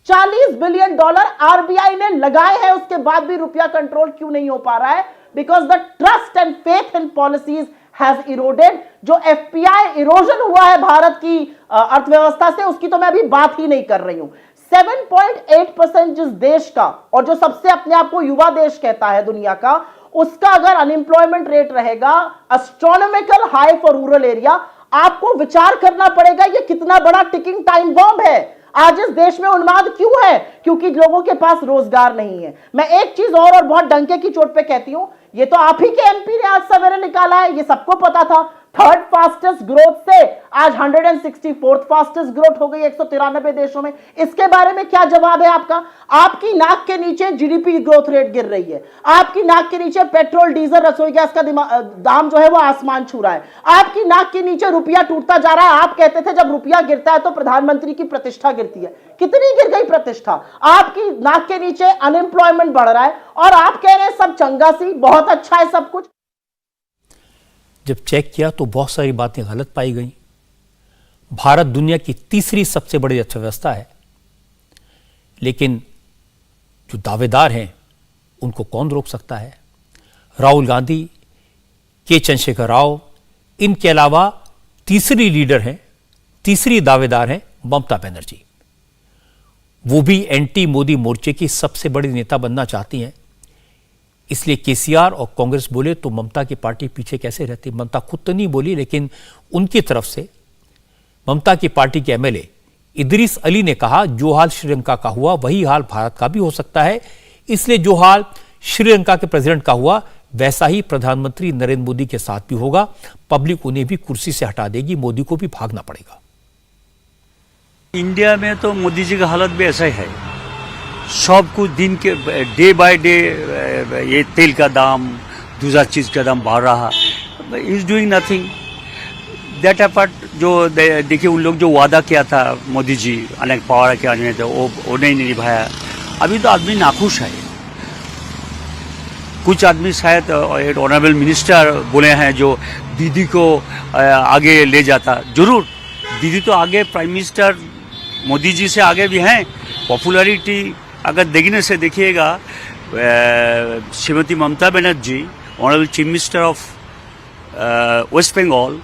$40 बिलियन आरबीआई ने लगाए हैं, उसके बाद भी रुपया कंट्रोल क्यों नहीं हो पा रहा है? Because the trust and faith in policies has eroded. जो एफपीआई इरोजन हुआ है भारत की अर्थव्यवस्था से, उसकी तो मैं अभी बात ही नहीं कर रही हूं। 7.8% जिस देश का, और जो सबसे अपने आप को युवा देश कहता है दुनिया का, उसका अगर अनएम्प्लॉयमेंट रेट रहेगा astronomical high for rural area, आपको विचार करना पड़ेगा ये कितना बड़ा टिकिंग टाइम बॉम्ब है। आज इस देश में उन्माद क्यों है? क्योंकि लोगों के पास रोजगार नहीं है। मैं एक चीज और बहुत डंके की चोट पे कहती हूं, ये तो आप ही के एमपी ने आज सवेरे निकाला है, ये सबको पता था। थर्ड फास्टेस्ट ग्रोथ से आज 164th फास्टेस्ट ग्रोथ हो गई 193 देशों में। इसके बारे में क्या जवाब है आपका? आपकी नाक के नीचे जीडीपी ग्रोथ रेट गिर रही है, आपकी नाक के नीचे पेट्रोल डीजल रसोई गैस का दाम जो है वो आसमान छू रहा है, आपकी नाक के नीचे रुपया टूटता जा रहा है। आप कहते थे जब रुपया गिरता है तो प्रधानमंत्री की प्रतिष्ठा गिरती है। कितनी गिर गई प्रतिष्ठा? आपकी नाक के नीचे अनएम्प्लॉयमेंट बढ़ रहा है और आप कह रहे हैं सब चंगा सी, बहुत अच्छा है सब कुछ। जब चेक किया तो बहुत सारी बातें गलत पाई गई। भारत दुनिया की तीसरी सबसे बड़ी अर्थव्यवस्था है, लेकिन जो दावेदार हैं उनको कौन रोक सकता है? राहुल गांधी, के चंद्रशेखर राव, इनके अलावा तीसरी लीडर हैं, तीसरी दावेदार हैं ममता बनर्जी। वो भी एंटी मोदी मोर्चे की सबसे बड़ी नेता बनना चाहती हैं। इसलिए केसीआर और कांग्रेस बोले तो ममता की पार्टी पीछे कैसे रहती? ममता खुद तो नहीं बोली, लेकिन उनकी तरफ से ममता की पार्टी के एमएलए इदरीस अली ने कहा, जो हाल श्रीलंका का हुआ वही हाल भारत का भी हो सकता है। इसलिए जो हाल श्रीलंका के प्रेसिडेंट का हुआ वैसा ही प्रधानमंत्री नरेंद्र मोदी के साथ भी होगा। पब्लिक उन्हें भी कुर्सी से हटा देगी, मोदी को भी भागना पड़ेगा। इंडिया में तो मोदी जी का हालत भी ऐसा ही है। सब कुछ दिन के डे बाय डे ये तेल का दाम, दूसरा चीज का दाम बढ़ रहा, is doing nothing. That apart जो देखिए उन लोग जो वादा किया था मोदी जी अनेक पावर के आने थे, वो नहीं निभाया। अभी तो आदमी नाखुश है। कुछ आदमी शायद ऑनरेबल मिनिस्टर बोले हैं जो दीदी को आगे ले जाता। जरूर दीदी तो आगे प्राइम मिनिस्टर मोदी जी से आगे भी हैं। पॉपुलैरिटी अगर देखने से देखिएगा, Shrimati Mamata Banerjee honourable chief minister of West Bengal,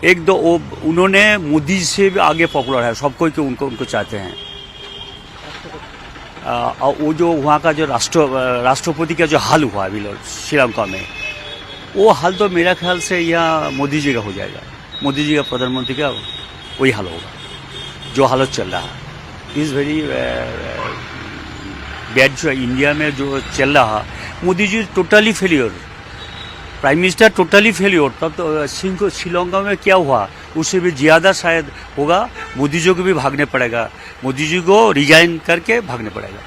एक दो उन्होंने मोदी से भी आगे पॉपुलर है, सब कोई उनको चाहते हैं। और वो जो वहाँ का जो राष्ट्रपति का जो हाल हुआ अभी श्रीलंका में, वो हाल तो मेरा ख्याल से यहाँ मोदी जी का हो जाएगा। मोदी जी का प्रधानमंत्री का वही हाल होगा जो हालत चल रहा है। इज़ वेरी बैड जो इंडिया में जो चल रहा, Modi ji totally failure, prime minister totally failure. तब तो श्रीलंका में क्या हुआ उससे भी ज़्यादा शायद होगा। मोदी जी को भी भागने पड़ेगा, मोदी जी को रिजाइन करके भागने पड़ेगा।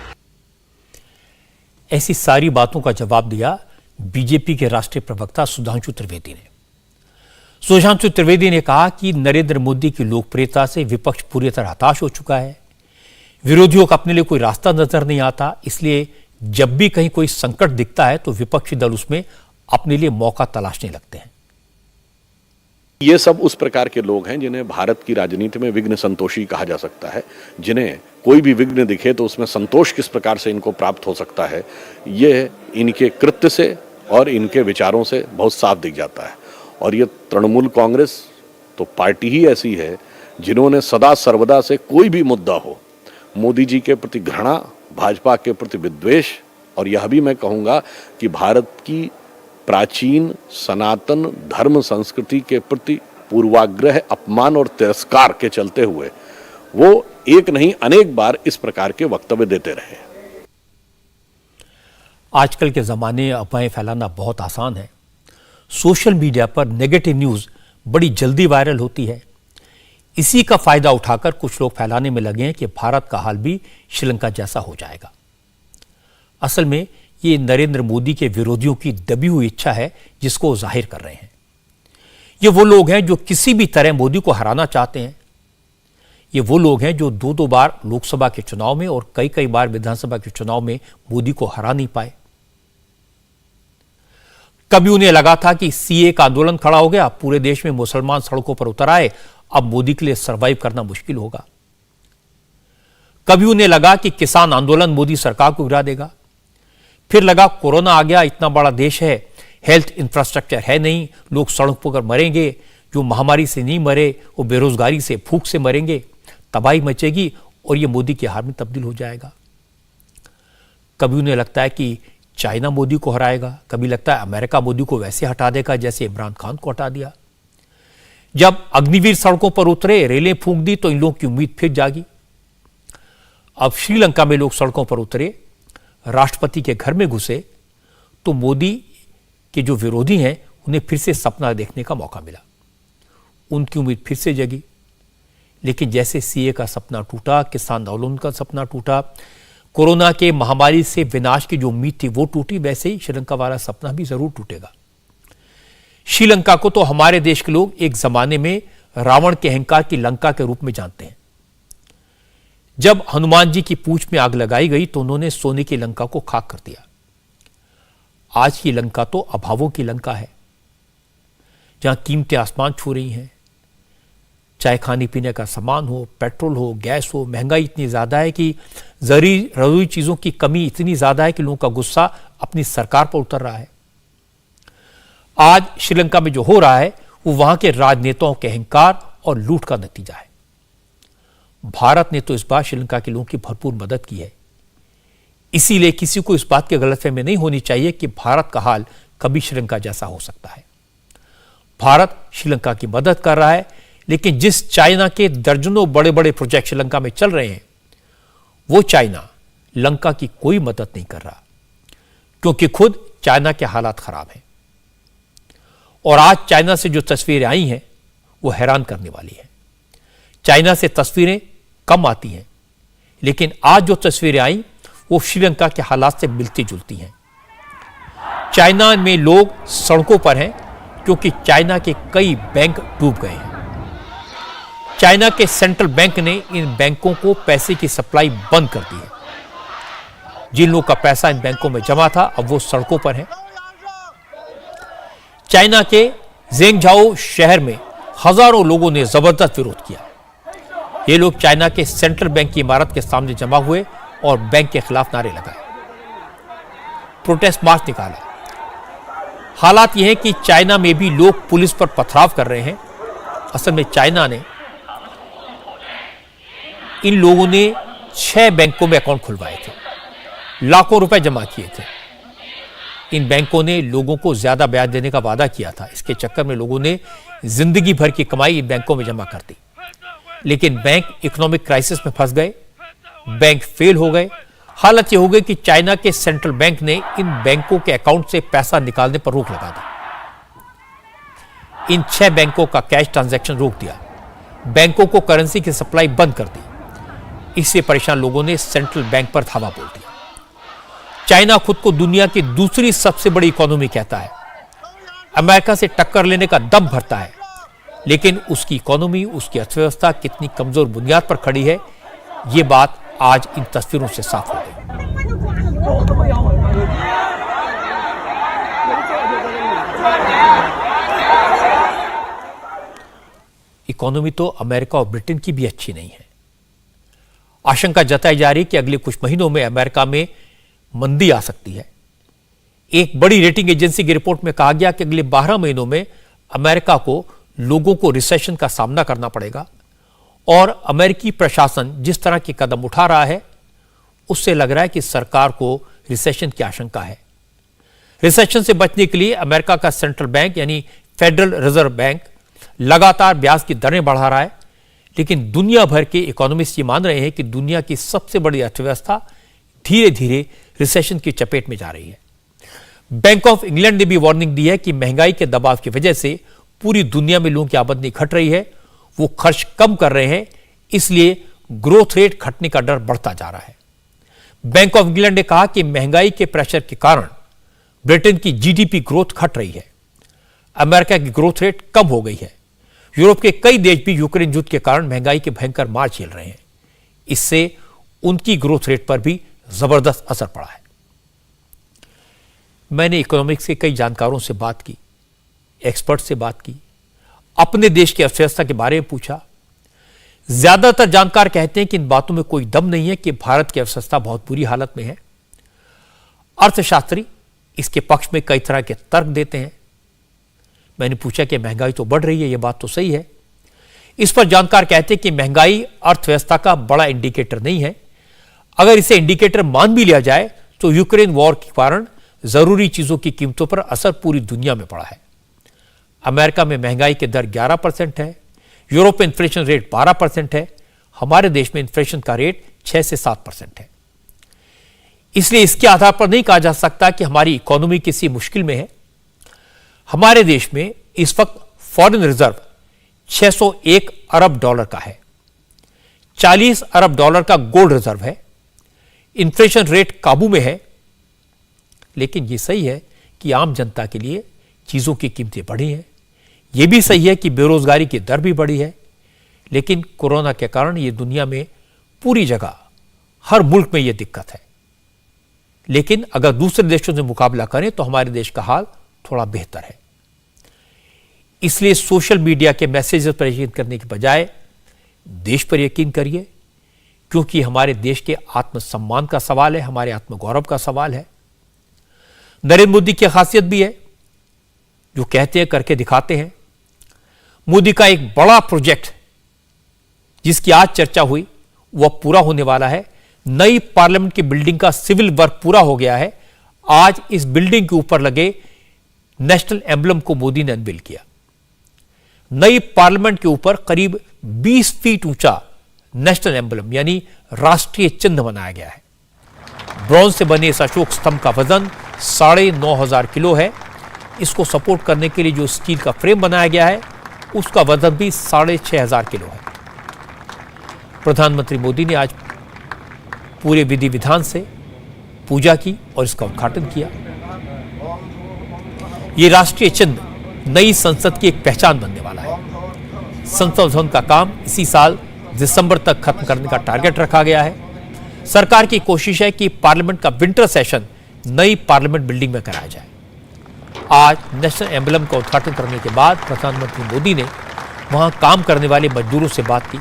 ऐसी सारी बातों का जवाब दिया बीजेपी के राष्ट्रीय प्रवक्ता सुधांशु त्रिवेदी ने। सुधांशु त्रिवेदी ने कहा कि नरेंद्र मोदी की लोकप्रियता से विपक्ष पूरी तरह हताश हो चुका है। विरोधियों को अपने लिए कोई रास्ता नजर नहीं आता, इसलिए जब भी कहीं कोई संकट दिखता है तो विपक्षी दल उसमें अपने लिए मौका तलाशने लगते हैं। ये सब उस प्रकार के लोग हैं जिन्हें भारत की राजनीति में विघ्न संतोषी कहा जा सकता है। जिन्हें कोई भी विघ्न दिखे तो उसमें संतोष किस प्रकार से इनको प्राप्त हो सकता है, ये इनके कृत्य से और इनके विचारों से बहुत साफ दिख जाता है। और ये तृणमूल कांग्रेस तो पार्टी ही ऐसी है जिन्होंने सदा सर्वदा से कोई भी मुद्दा हो, मोदी जी के प्रति घृणा, भाजपा के प्रति विद्वेष, और यह भी मैं कहूँगा कि भारत की प्राचीन सनातन धर्म संस्कृति के प्रति पूर्वाग्रह, अपमान और तिरस्कार के चलते हुए वो एक नहीं अनेक बार इस प्रकार के वक्तव्य देते रहे। आजकल के ज़माने अफवाहें फैलाना बहुत आसान है। सोशल मीडिया पर नेगेटिव न्यूज़ बड़ी जल्दी वायरल होती है। इसी का फायदा उठाकर कुछ लोग फैलाने में लगे हैं कि भारत का हाल भी श्रीलंका जैसा हो जाएगा। असल में ये नरेंद्र मोदी के विरोधियों की दबी हुई इच्छा है जिसको जाहिर कर रहे हैं। ये वो लोग हैं जो किसी भी तरह मोदी को हराना चाहते हैं। ये वो लोग हैं जो दो बार लोकसभा के चुनाव में और कई बार विधानसभा के चुनाव में मोदी को हरा नहीं पाए। कभी उन्हें लगा था कि सीए का आंदोलन खड़ा हो गया, पूरे देश में मुसलमान सड़कों पर उतर आए, अब मोदी के लिए सरवाइव करना मुश्किल होगा। कभी उन्हें लगा कि किसान आंदोलन मोदी सरकार को गिरा देगा। फिर लगा कोरोना आ गया, इतना बड़ा देश है, हेल्थ इंफ्रास्ट्रक्चर है नहीं, लोग सड़कों पर मरेंगे, जो महामारी से नहीं मरे वो बेरोजगारी से, भूख से मरेंगे, तबाही मचेगी और ये मोदी की हार में तब्दील हो जाएगा। कभी उन्हें लगता है कि चाइना मोदी को हराएगा, कभी लगता है अमेरिका मोदी को वैसे हटा देगा जैसे इमरान खान को हटा दिया। जब अग्निवीर सड़कों पर उतरे, रेलें फूंक दी तो इन लोगों की उम्मीद फिर जागी। अब श्रीलंका में लोग सड़कों पर उतरे, राष्ट्रपति के घर में घुसे तो मोदी के जो विरोधी हैं उन्हें फिर से सपना देखने का मौका मिला। उनकी उम्मीद फिर से जगी। लेकिन जैसे सीए का सपना टूटा, किसान आंदोलन का सपना टूटा, कोरोना के महामारी से विनाश की जो उम्मीद थी वो टूटी, वैसे ही श्रीलंका वाला सपना भी जरूर टूटेगा। श्रीलंका को तो हमारे देश के लोग एक जमाने में रावण के अहंकार की लंका के रूप में जानते हैं। जब हनुमान जी की पूंछ में आग लगाई गई तो उन्होंने सोने की लंका को खाक कर दिया। आज की लंका तो अभावों की लंका है, जहां कीमतें आसमान छू रही हैं। चाहे खाने पीने का सामान हो, पेट्रोल हो, गैस हो, महंगाई इतनी ज्यादा है कि जरूरी चीजों की कमी इतनी ज्यादा है कि लोगों का गुस्सा अपनी सरकार पर उतर रहा है। आज श्रीलंका में जो हो रहा है वो वहां के राजनेताओं के अहंकार और लूट का नतीजा है। भारत ने तो इस बार श्रीलंका के लोगों की भरपूर मदद की है। इसीलिए किसी को इस बात की गलतफहमी नहीं होनी चाहिए कि भारत का हाल कभी श्रीलंका जैसा हो सकता है। भारत श्रीलंका की मदद कर रहा है, लेकिन जिस चाइना के दर्जनों बड़े बड़े प्रोजेक्ट श्रीलंका में चल रहे हैं, वो चाइना लंका की कोई मदद नहीं कर रहा, क्योंकि खुद चाइना के हालात खराब हैं। और आज चाइना से जो तस्वीरें आई हैं वो हैरान करने वाली है। चाइना से तस्वीरें कम आती हैं, लेकिन आज जो तस्वीरें आई वो श्रीलंका के हालात से मिलती जुलती हैं। चाइना में लोग सड़कों पर हैं क्योंकि चाइना के कई बैंक डूब गए हैं। चाइना के सेंट्रल बैंक ने इन बैंकों को पैसे की सप्लाई बंद कर दी है। जिन लोगों का पैसा इन बैंकों में जमा था अब वो सड़कों पर है। चाइना के ज़ेंगझाओ शहर में हजारों लोगों ने जबरदस्त विरोध किया। ये लोग चाइना के सेंट्रल बैंक की इमारत के सामने जमा हुए और बैंक के खिलाफ नारे लगाए, प्रोटेस्ट मार्च निकाला। हालात यह है कि चाइना में भी लोग पुलिस पर पथराव कर रहे हैं। असल में चाइना ने इन लोगों ने 6 बैंकों में अकाउंट खुलवाए थे, लाखों रुपए जमा किए थे। इन बैंकों ने लोगों को ज्यादा ब्याज देने का वादा किया था। इसके चक्कर में लोगों ने जिंदगी भर की कमाई इन बैंकों में जमा कर दी, लेकिन बैंक इकोनॉमिक क्राइसिस में फंस गए, बैंक फेल हो गए। हालत यह हो गई कि चाइना के सेंट्रल बैंक ने इन बैंकों के अकाउंट से पैसा निकालने पर रोक लगा दी। इन 6 बैंकों का कैश ट्रांजैक्शन रोक दिया, बैंकों को करेंसी की सप्लाई बंद कर दी। इससे परेशान लोगों ने सेंट्रल बैंक पर धावा बोल दिया। चाइना खुद को दुनिया की दूसरी सबसे बड़ी इकोनॉमी कहता है, अमेरिका से टक्कर लेने का दम भरता है, लेकिन उसकी इकोनॉमी, उसकी अर्थव्यवस्था कितनी कमजोर बुनियाद पर खड़ी है, यह बात आज इन तस्वीरों से साफ हो गई। इकोनॉमी तो अमेरिका और ब्रिटेन की भी अच्छी नहीं है। आशंका जताई जा रही है कि अगले कुछ महीनों में अमेरिका में मंदी आ सकती है। एक बड़ी रेटिंग एजेंसी की रिपोर्ट में कहा गया कि अगले 12 महीनों में अमेरिका को लोगों को रिसेशन का सामना करना पड़ेगा और अमेरिकी प्रशासन जिस तरह के कदम उठा रहा है उससे लग रहा है कि सरकार को रिसेशन की आशंका है। रिसेशन से बचने के लिए अमेरिका का सेंट्रल बैंक यानी फेडरल रिजर्व बैंक लगातार ब्याज की दरें बढ़ा रहा है, लेकिन दुनिया भर के इकोनॉमिस्ट ये मान रहे हैं कि दुनिया की सबसे बड़ी अर्थव्यवस्था धीरे धीरे रिसेशन की चपेट में जा रही है। बैंक ऑफ इंग्लैंड ने भी वार्निंग दी है कि महंगाई के दबाव की वजह से पूरी दुनिया में लोगों की आमदनी घट रही है, वो खर्च कम कर रहे हैं, इसलिए ग्रोथ रेट घटने का डर बढ़ता जा रहा है। बैंक ऑफ इंग्लैंड ने कहा कि महंगाई के प्रेशर के कारण ब्रिटेन की जीडीपी ग्रोथ घट रही है, अमेरिका की ग्रोथ रेट कम हो गई है। यूरोप के कई देश भी यूक्रेन युद्ध के कारण महंगाई के भयंकर मार झेल रहे हैं, इससे उनकी ग्रोथ रेट पर भी जबरदस्त असर पड़ा है। मैंने इकोनॉमिक्स के कई जानकारों से बात की, एक्सपर्ट से बात की, अपने देश की अर्थव्यवस्था के बारे में पूछा। ज्यादातर जानकार कहते हैं कि इन बातों में कोई दम नहीं है कि भारत की अर्थव्यवस्था बहुत बुरी हालत में है। अर्थशास्त्री इसके पक्ष में कई तरह के तर्क देते हैं। मैंने पूछा कि महंगाई तो बढ़ रही है, यह बात तो सही है। इस पर जानकार कहते हैं कि महंगाई अर्थव्यवस्था का बड़ा इंडिकेटर नहीं है। अगर इसे इंडिकेटर मान भी लिया जाए तो यूक्रेन वॉर के कारण जरूरी चीजों की कीमतों पर असर पूरी दुनिया में पड़ा है। अमेरिका में महंगाई की दर 11% है, यूरोप में इन्फ्लेशन रेट 12% है, हमारे देश में इन्फ्लेशन का रेट 6 से 7% है। इसलिए इसके आधार पर नहीं कहा जा सकता कि हमारी इकोनॉमी किसी मुश्किल में है। हमारे देश में इस वक्त फॉरेन रिजर्व 601 अरब डॉलर का है, 40 अरब डॉलर का गोल्ड रिजर्व है, इन्फ्लेशन रेट काबू में है। लेकिन यह सही है कि आम जनता के लिए चीजों की कीमतें बढ़ी हैं। यह भी सही है कि बेरोजगारी की दर भी बढ़ी है, लेकिन कोरोना के कारण यह दुनिया में पूरी जगह हर मुल्क में यह दिक्कत है। लेकिन अगर दूसरे देशों से मुकाबला करें तो हमारे देश का हाल थोड़ा बेहतर है। इसलिए सोशल मीडिया के मैसेजेस पर यकीन करने के बजाय देश पर यकीन करिए, क्योंकि हमारे देश के आत्मसम्मान का सवाल है, हमारे आत्मगौरव का सवाल है। नरेंद्र मोदी की खासियत भी है, जो कहते हैं करके दिखाते हैं। मोदी का एक बड़ा प्रोजेक्ट जिसकी आज चर्चा हुई वह पूरा होने वाला है। नई पार्लियामेंट की बिल्डिंग का सिविल वर्क पूरा हो गया है। आज इस बिल्डिंग के ऊपर लगे नेशनल एम्बलम को मोदी ने अनवील किया। नई पार्लियामेंट के ऊपर करीब 20 फीट ऊंचा नेशनल एम्बलम यानी राष्ट्रीय चिन्ह बनाया गया है। ब्रॉन्ज से बने इस अशोक स्तंभ का वजन 9,500 किलो है। इसको सपोर्ट करने के लिए जो स्टील का फ्रेम बनाया गया है उसका वजन भी 6,500 किलो है। प्रधानमंत्री मोदी ने आज पूरे विधि विधान से पूजा की और इसका उद्घाटन किया। यह राष्ट्रीय चिन्ह नई संसद की एक पहचान बनने वाला है। संसद भवन का काम इसी साल दिसंबर तक खत्म करने का टारगेट रखा गया है। सरकार की कोशिश है कि पार्लियामेंट का विंटर सेशन नई पार्लियामेंट बिल्डिंग में कराया जाए। आज नेशनल एम्बलम का उद्घाटन करने के बाद प्रधानमंत्री मोदी ने वहां काम करने वाले मजदूरों से बात की।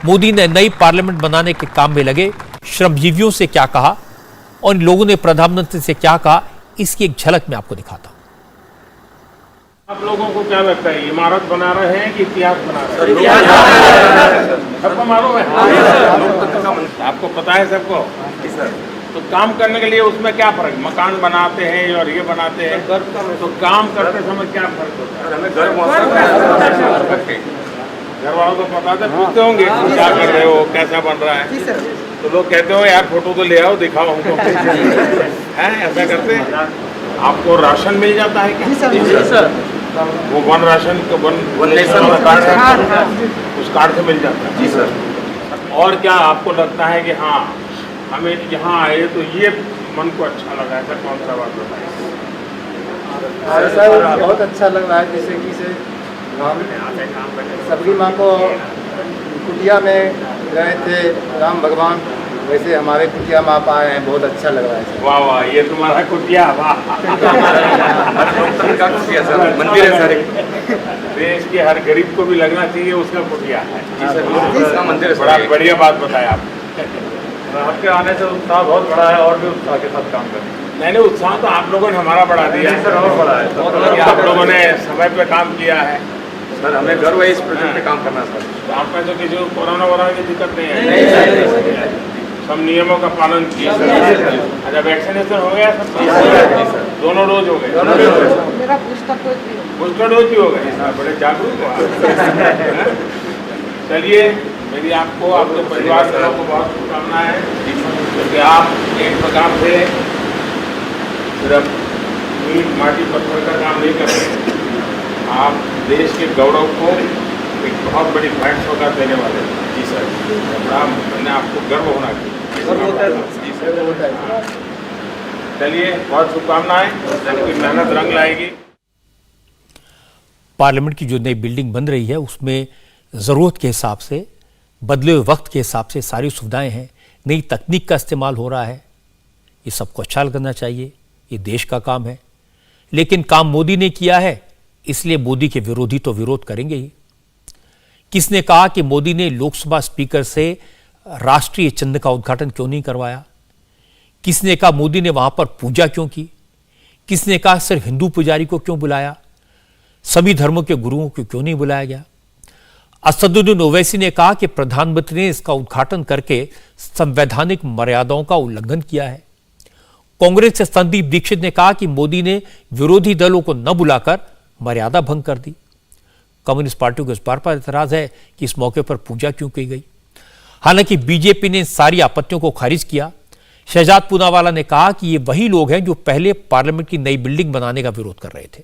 मोदी ने नई पार्लियामेंट बनाने के काम में लगे श्रमजीवियों से क्या कहा और इन लोगों ने प्रधानमंत्री से क्या कहा, इसकी एक झलक मैं आपको दिखाता हूं। आप लोगों को क्या लगता है, इमारत बना रहे हैं कि इतिहास बना रहे हैं? सबको मालूम है, आपको पता है सबको। तो काम करने के लिए उसमें क्या फर्क, मकान बनाते हैं और ये बनाते हैं, तो काम करते समय क्या फर्क होता है? घर वालों को पता था, पूछते होंगे क्या कर रहे हो, कैसा बन रहा है, तो लोग कहते हो यार फोटो तो ले आओ, दिखाओ हमको। हैं ऐसा करते हैं। आपको राशन मिल जाता है क्या? जी सर। वो वन राशन का वन नेशन कार्ड है, उस कार्ड से मिल जाता है। जी सर। और क्या आपको लगता है कि हाँ हमें यहाँ आए तो ये मन को अच्छा लगा, ऐसा कौन सा बात बताइए? सर बहुत अच्छा लग रहा है, जैसे कि से सबरी माँ को कुटिया में गए थे राम भगवान, वैसे हमारे कुटिया में आप आए हैं, बहुत अच्छा लग रहा है। वाह वाह, ये तुम्हारा कुटिया, वाह। मंदिर है सर, देश के हर गरीब को भी लगना चाहिए उसका कुटिया है। मंदिर, बड़ा बढ़िया बात बताया आप। आपके आने से उत्साह बहुत बड़ा है, और भी उत्साह के साथ काम करें। नहीं, उत्साह तो आप लोगों ने हमारा बढ़ा दिया है सर, और बड़ा है। आप लोगों ने समय पे काम किया है सर, हमें गर्व है इस प्रोजेक्ट पे काम करना सर। तो आप में तो किसी को कोरोना वोरोना की दिक्कत नहीं है? सब नियमों का पालन किया। अच्छा, वैक्सीनेशन हो गया सब? दोनों डोज हो गए? मेरा बूस्टर डोज भी हो गए। बड़े जागरूक हो। चलिए, मेरी आपको, आपके परिवार वालों को बहुत शुभकामनाएं, क्योंकि आप एक प्रकार से सिर्फ ईंट माटी पत्थर का काम नहीं कर रहे, आप देश के गौरव को एक बहुत बड़ी भेंट सौगात देने वाले हैं। जी सर, बड़ा मैंने आपको गर्व होना चाहिए। जी सर, चलिए, बहुत शुभकामनाएं, आपकी मेहनत रंग लाएगी। पार्लियामेंट की जो नई बिल्डिंग बन रही है उसमें ज़रूरत के हिसाब से, बदले हुए वक्त के हिसाब से सारी सुविधाएं हैं, नई तकनीक का इस्तेमाल हो रहा है। ये सबको अच्छा लगना चाहिए, ये देश का काम है। लेकिन काम मोदी ने किया है, इसलिए मोदी के विरोधी तो विरोध करेंगे ही। किसने कहा कि मोदी ने लोकसभा स्पीकर से राष्ट्रीय चिन्ह का उद्घाटन क्यों नहीं करवाया? किसने कहा मोदी ने वहां पर पूजा क्यों की? किसने कहा सिर्फ हिंदू पुजारी को क्यों बुलाया? सभी धर्मों के गुरुओं को क्यों नहीं बुलाया गया? असदुद्दीन ओवैसी ने कहा कि प्रधानमंत्री ने इसका उद्घाटन करके संवैधानिक मर्यादाओं का उल्लंघन किया है। कांग्रेस से संदीप दीक्षित ने कहा कि मोदी ने विरोधी दलों को न बुलाकर मर्यादा भंग कर दी। कम्युनिस्ट पार्टी को इस बार पर एतराज है कि इस मौके पर पूजा क्यों की गई। हालांकि बीजेपी ने सारी आपत्तियों को खारिज किया। शहजाद पूनावाला ने कहा कि ये वही लोग हैं जो पहले पार्लियामेंट की नई बिल्डिंग बनाने का विरोध कर रहे थे।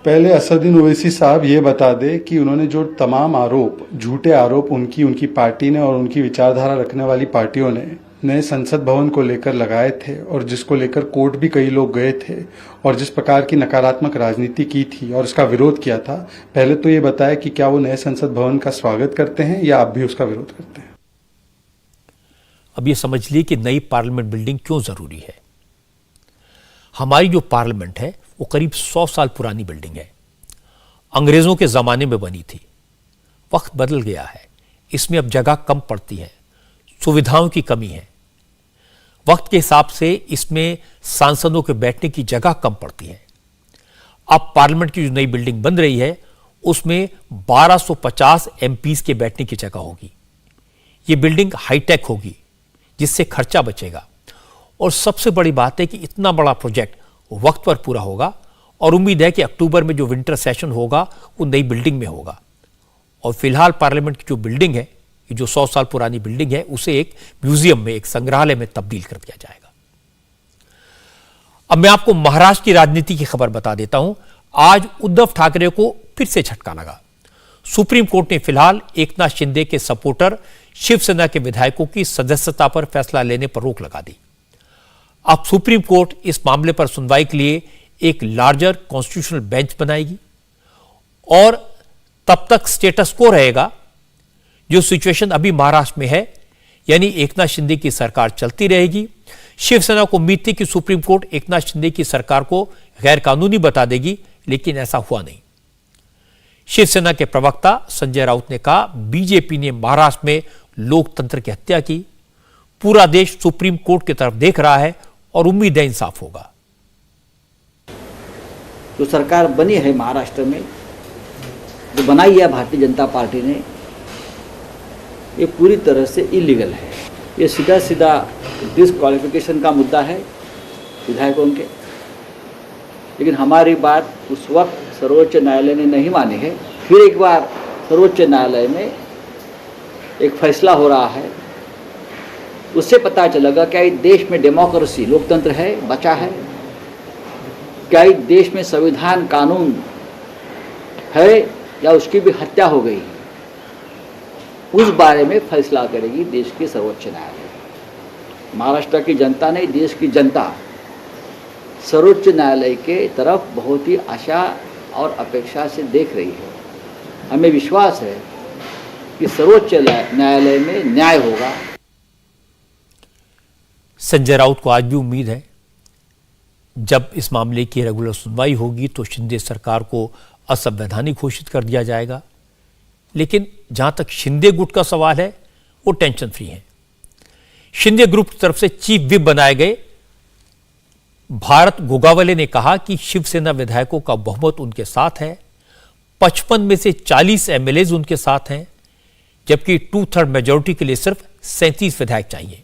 पहले असदुद्दीन ओवैसी साहब ये बता दे कि उन्होंने जो तमाम आरोप, झूठे आरोप उनकी पार्टी ने और उनकी विचारधारा रखने वाली पार्टियों ने नए संसद भवन को लेकर लगाए थे, और जिसको लेकर कोर्ट भी कई लोग गए थे, और जिस प्रकार की नकारात्मक राजनीति की थी और इसका विरोध किया था, पहले तो ये बताया कि क्या वो नए संसद भवन का स्वागत करते हैं या आप भी उसका विरोध करते हैं? अब ये समझ लीजिए कि नई पार्लियामेंट बिल्डिंग क्यों जरूरी है। हमारी जो पार्लियामेंट है वो करीब 100 साल पुरानी बिल्डिंग है, अंग्रेजों के जमाने में बनी थी। वक्त बदल गया है, इसमें अब जगह कम पड़ती है, सुविधाओं की कमी है। वक्त के हिसाब से इसमें सांसदों के बैठने की जगह कम पड़ती है। अब पार्लियामेंट की जो नई बिल्डिंग बन रही है उसमें 1250 एमपीज के बैठने की जगह होगी। ये बिल्डिंग हाईटेक होगी, जिससे खर्चा बचेगा, और सबसे बड़ी बात है कि इतना बड़ा प्रोजेक्ट वक्त पर पूरा होगा, और उम्मीद है कि अक्टूबर में जो विंटर सेशन होगा वो नई बिल्डिंग में होगा। और फिलहाल पार्लियामेंट की जो बिल्डिंग है, ये जो 100 साल पुरानी बिल्डिंग है, उसे एक म्यूजियम में, एक संग्रहालय में तब्दील कर दिया जाएगा। अब मैं आपको महाराष्ट्र की राजनीति की खबर बता देता हूं। आज उद्धव ठाकरे को फिर से झटका लगा। सुप्रीम कोर्ट ने फिलहाल एकनाथ शिंदे के सपोर्टर शिवसेना के विधायकों की सदस्यता पर फैसला लेने पर रोक लगा दी। अब सुप्रीम कोर्ट इस मामले पर सुनवाई के लिए एक लार्जर कॉन्स्टिट्यूशनल बेंच बनाएगी, और तब तक स्टेटस को रहेगा जो सिचुएशन अभी महाराष्ट्र में है, यानी एकनाथ शिंदे की सरकार चलती रहेगी। शिवसेना को उम्मीद थी कि सुप्रीम कोर्ट एकनाथ शिंदे की सरकार को गैर कानूनी बता देगी, लेकिन ऐसा हुआ नहीं। शिवसेना के प्रवक्ता संजय राउत ने कहा, बीजेपी ने महाराष्ट्र में लोकतंत्र की हत्या की। पूरा देश सुप्रीम कोर्ट की तरफ देख रहा है और उम्मीद है इंसाफ होगा। जो सरकार बनी है महाराष्ट्र में, जो बनाई है भारतीय जनता पार्टी ने, ये पूरी तरह से इलीगल है। ये सीधा सीधा डिसक्वालिफिकेशन का मुद्दा है विधायकों के। लेकिन हमारी बात उस वक्त सर्वोच्च न्यायालय ने नहीं मानी है। फिर एक बार सर्वोच्च न्यायालय में एक फैसला हो रहा है, उससे पता चलेगा क्या इस देश में डेमोक्रेसी, लोकतंत्र है, बचा है, क्या इस देश में संविधान कानून है या उसकी भी हत्या हो गई। उस बारे में फैसला करेगी देश के सर्वोच्च न्यायालय। महाराष्ट्र की जनता नहीं, देश की जनता सर्वोच्च न्यायालय के तरफ बहुत ही आशा और अपेक्षा से देख रही है। हमें विश्वास है कि सर्वोच्च न्यायालय में न्याय होगा। संजय राउत को आज भी उम्मीद है जब इस मामले की रेगुलर सुनवाई होगी तो शिंदे सरकार को असंवैधानिक घोषित कर दिया जाएगा। लेकिन जहां तक शिंदे गुट का सवाल है, वो टेंशन फ्री है। शिंदे ग्रुप की तरफ से चीफ विप बनाए गए भारत गोगावले ने कहा कि शिवसेना विधायकों का बहुमत उनके साथ है। 55 में से 40 एमएलए उनके साथ हैं, जबकि 2/3 मेजोरिटी के लिए सिर्फ 37 विधायक चाहिए।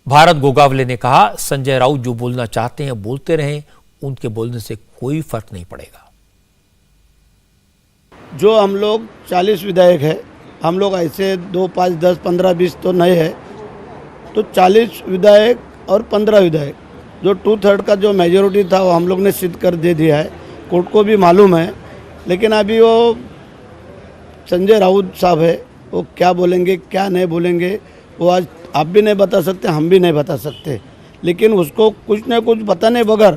भारत गोगावले ने कहा, संजय राउत जो बोलना चाहते हैं बोलते रहें, उनके बोलने से कोई फर्क नहीं पड़ेगा। जो हम लोग 40 विधायक है, हम लोग ऐसे 2, 5, 10, 15, 20 तो नए हैं, तो 40 विधायक और 15 विधायक, जो 2/3 का जो मेजोरिटी था वो हम लोग ने सिद्ध कर दे दिया है। कोर्ट को भी मालूम है। लेकिन अभी वो संजय राउत साहब है, वो क्या बोलेंगे क्या नहीं बोलेंगे वो आज आप भी नहीं बता सकते, हम भी नहीं बता सकते। लेकिन उसको कुछ न कुछ बताने बगैर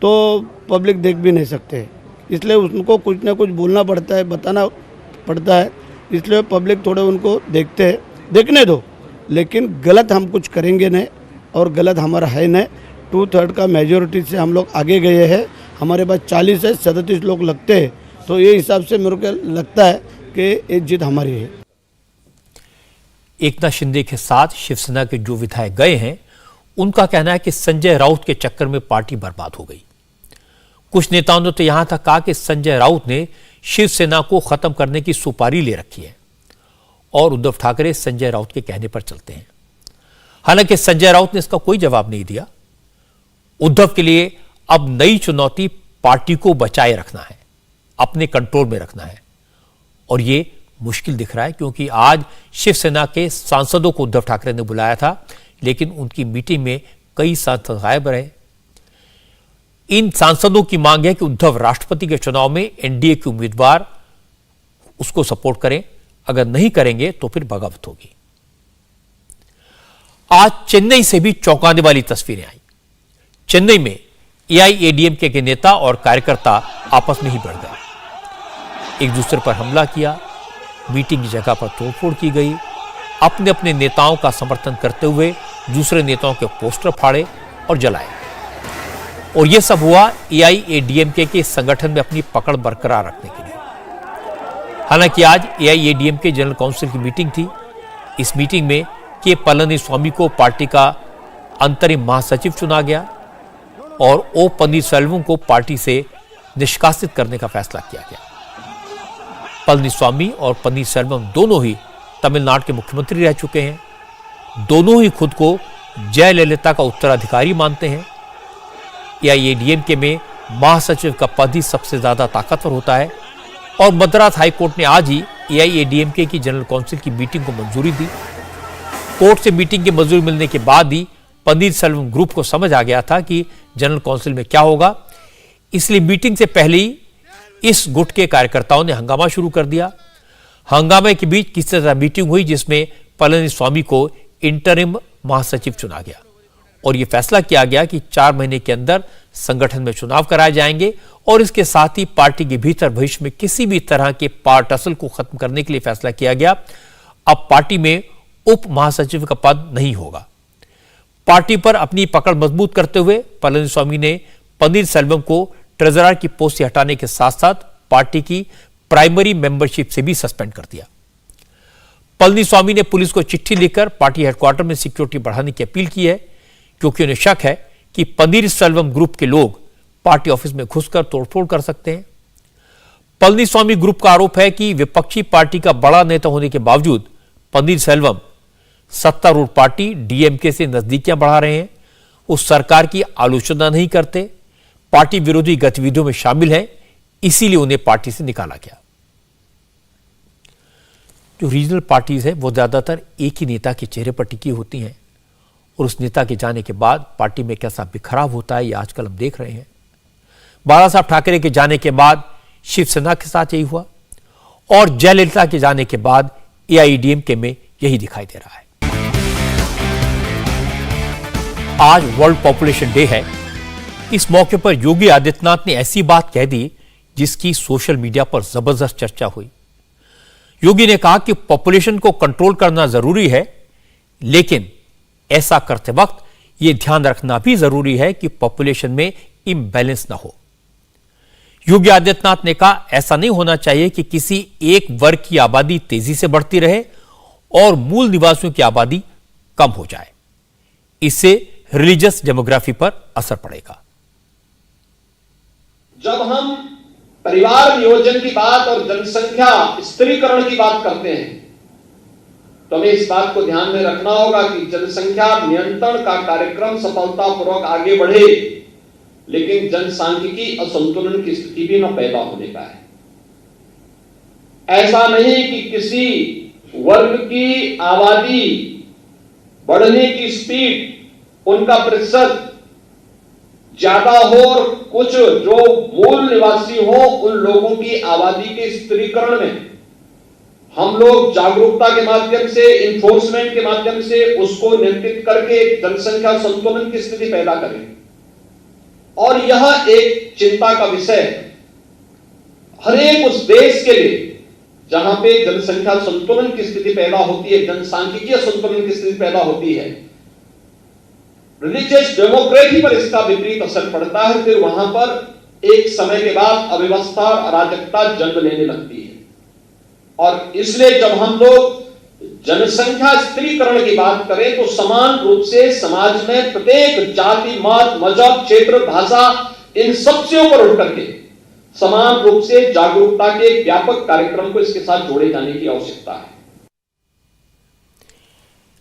तो पब्लिक देख भी नहीं सकते। इसलिए उनको कुछ न कुछ बोलना पड़ता है, बताना पड़ता है। इसलिए पब्लिक थोड़े उनको देखने दो, लेकिन गलत हम कुछ करेंगे नहीं और गलत हमारा है नहीं। 2/3 का मेजोरिटी से हम लोग आगे गए हैं। हमारे पास 40 से 37 लोग लगते हैं, तो ये हिसाब से मेरे को लगता है कि ये जीत हमारी है। एकनाथ शिंदे के साथ शिवसेना के जो विधायक गए हैं, उनका कहना है कि संजय राउत के चक्कर में पार्टी बर्बाद हो गई। कुछ नेताओं ने तो यहां तक कहा कि संजय राउत ने शिवसेना को खत्म करने की सुपारी ले रखी है और उद्धव ठाकरे संजय राउत के कहने पर चलते हैं। हालांकि संजय राउत ने इसका कोई जवाब नहीं दिया। उद्धव के लिए अब नई चुनौती पार्टी को बचाए रखना है, अपने कंट्रोल में रखना है, और यह मुश्किल दिख रहा है क्योंकि आज शिवसेना के सांसदों को उद्धव ठाकरे ने बुलाया था, लेकिन उनकी मीटिंग में कई सांसद गायब रहे। इन सांसदों की मांग है कि उद्धव राष्ट्रपति के चुनाव में एनडीए के उम्मीदवार उसको सपोर्ट करें, अगर नहीं करेंगे तो फिर बगावत होगी। आज चेन्नई से भी चौंकाने वाली तस्वीरें आई। चेन्नई में एआईएडीएमके के नेता और कार्यकर्ता आपस में ही भिड़ गए, एक दूसरे पर हमला किया, मीटिंग की जगह पर तोड़फोड़ की गई, अपने अपने नेताओं का समर्थन करते हुए दूसरे नेताओं के पोस्टर फाड़े और जलाए। और यह सब हुआ एआईएडीएमके के संगठन में अपनी पकड़ बरकरार रखने के लिए। हालांकि आज एआईएडीएमके जनरल काउंसिल की मीटिंग थी। इस मीटिंग में के पलनीस्वामी को पार्टी का अंतरिम महासचिव चुना गया और ओ पन्नीरसेल्वम को पार्टी से निष्कासित करने का फैसला किया गया। पलनीस्वामी और पन्नीरसेल्वम दोनों ही तमिलनाडु के मुख्यमंत्री रह चुके हैं। दोनों ही खुद को जयललिता का उत्तराधिकारी मानते हैं। एआईएडीएमके में महासचिव का पद ही सबसे ज्यादा ताकतवर होता है और मद्रास हाईकोर्ट ने आज ही एआईएडीएमके की जनरल काउंसिल की मीटिंग को मंजूरी दी। कोर्ट से मीटिंग की मंजूरी मिलने के बाद ही पन्नीरसेल्वम ग्रुप को समझ आ गया था कि जनरल काउंसिल में क्या होगा, इसलिए मीटिंग से पहले ही इस गुट के कार्यकर्ताओं ने हंगामा शुरू कर दिया। हंगामे के बीच किसी तरह मीटिंग हुई जिसमें पलनीस्वामी को इंटरिम महासचिव चुना गया और यह फैसला किया गया कि 4 महीने के अंदर संगठन में चुनाव कराए जाएंगे और इसके साथ ही पार्टी के भीतर भविष्य में किसी भी तरह के पार्ट असल को खत्म करने के लिए फैसला किया गया। अब पार्टी में उप महासचिव का पद नहीं होगा। पार्टी पर अपनी पकड़ मजबूत करते हुए पलनीस्वामी ने पनीरसेल्वम को ट्रेजरर की पोस्ट से हटाने के साथ साथ पार्टी की प्राइमरी मेंबरशिप से भी सस्पेंड कर दिया। पलनीस्वामी ने पुलिस को चिट्ठी लिखकर पार्टी हेडक्वार्टर में सिक्योरिटी बढ़ाने की अपील की है, क्योंकि उन्हें शक है कि पनीरसेल्वम ग्रुप के लोग पार्टी ऑफिस में घुसकर तोड़फोड़ कर सकते हैं। पलनीस्वामी ग्रुप का आरोप है कि विपक्षी पार्टी का बड़ा नेता होने के बावजूद पनीरसेल्वम सत्तारूढ़ पार्टी डीएमके से नजदीकियां बढ़ा रहे हैं, उस सरकार की आलोचना नहीं करते, पार्टी विरोधी गतिविधियों में शामिल हैं, इसीलिए उन्हें पार्टी से निकाला गया। जो रीजनल पार्टीज है वो ज्यादातर एक ही नेता के चेहरे पर टिकी होती हैं और उस नेता के जाने के बाद पार्टी में कैसा बिखराव होता है ये आजकल हम देख रहे हैं। बाला साहब ठाकरे के जाने के बाद शिवसेना के साथ यही हुआ और जयललिता के जाने के बाद एआईएडीएमके में यही दिखाई दे रहा है। आज वर्ल्ड पॉपुलेशन डे है। इस मौके पर योगी आदित्यनाथ ने ऐसी बात कह दी जिसकी सोशल मीडिया पर जबरदस्त चर्चा हुई। योगी ने कहा कि पॉपुलेशन को कंट्रोल करना जरूरी है, लेकिन ऐसा करते वक्त यह ध्यान रखना भी जरूरी है कि पॉपुलेशन में इम्बैलेंस ना हो। योगी आदित्यनाथ ने कहा ऐसा नहीं होना चाहिए कि किसी एक वर्ग की आबादी तेजी से बढ़ती रहे और मूल निवासियों की आबादी कम हो जाए, इससे रिलीजियस डेमोग्राफी पर असर पड़ेगा। जब हम परिवार नियोजन की बात और जनसंख्या स्त्रीकरण की बात करते हैं तो हमें इस बात को ध्यान में रखना होगा कि जनसंख्या नियंत्रण का कार्यक्रम सफलतापूर्वक आगे बढ़े, लेकिन जनसांख्यिकी असंतुलन की स्थिति भी न पैदा होने पाए। ऐसा नहीं कि किसी वर्ग की आबादी बढ़ने की स्पीड, उनका प्रतिशत ज्यादा हो और कुछ जो मूल निवासी हो उन लोगों की आबादी के स्त्रीकरण में हम लोग जागरूकता के माध्यम से, इन्फोर्समेंट के माध्यम से उसको नियंत्रित करके जनसंख्या संतुलन की स्थिति पैदा करें। और यह एक चिंता का विषय है हर एक उस देश के लिए जहां पे जनसंख्या संतुलन की स्थिति पैदा होती है, जनसांख्यिकीय संतुलन की स्थिति पैदा होती है, रिलीजियस डेमोक्रेसी पर इसका विपरीत असर पड़ता है। फिर वहां पर एक समय के बाद अव्यवस्था और अराजकता जन्म लेने लगती है। और इसलिए जब हम लोग जनसंख्या स्त्रीकरण की बात करें तो समान रूप से समाज में प्रत्येक जाति, मत, मजहब, क्षेत्र, भाषा, इन सब से ऊपर उठ करके समान रूप से जागरूकता के व्यापक कार्यक्रम को इसके साथ जोड़े जाने की आवश्यकता है।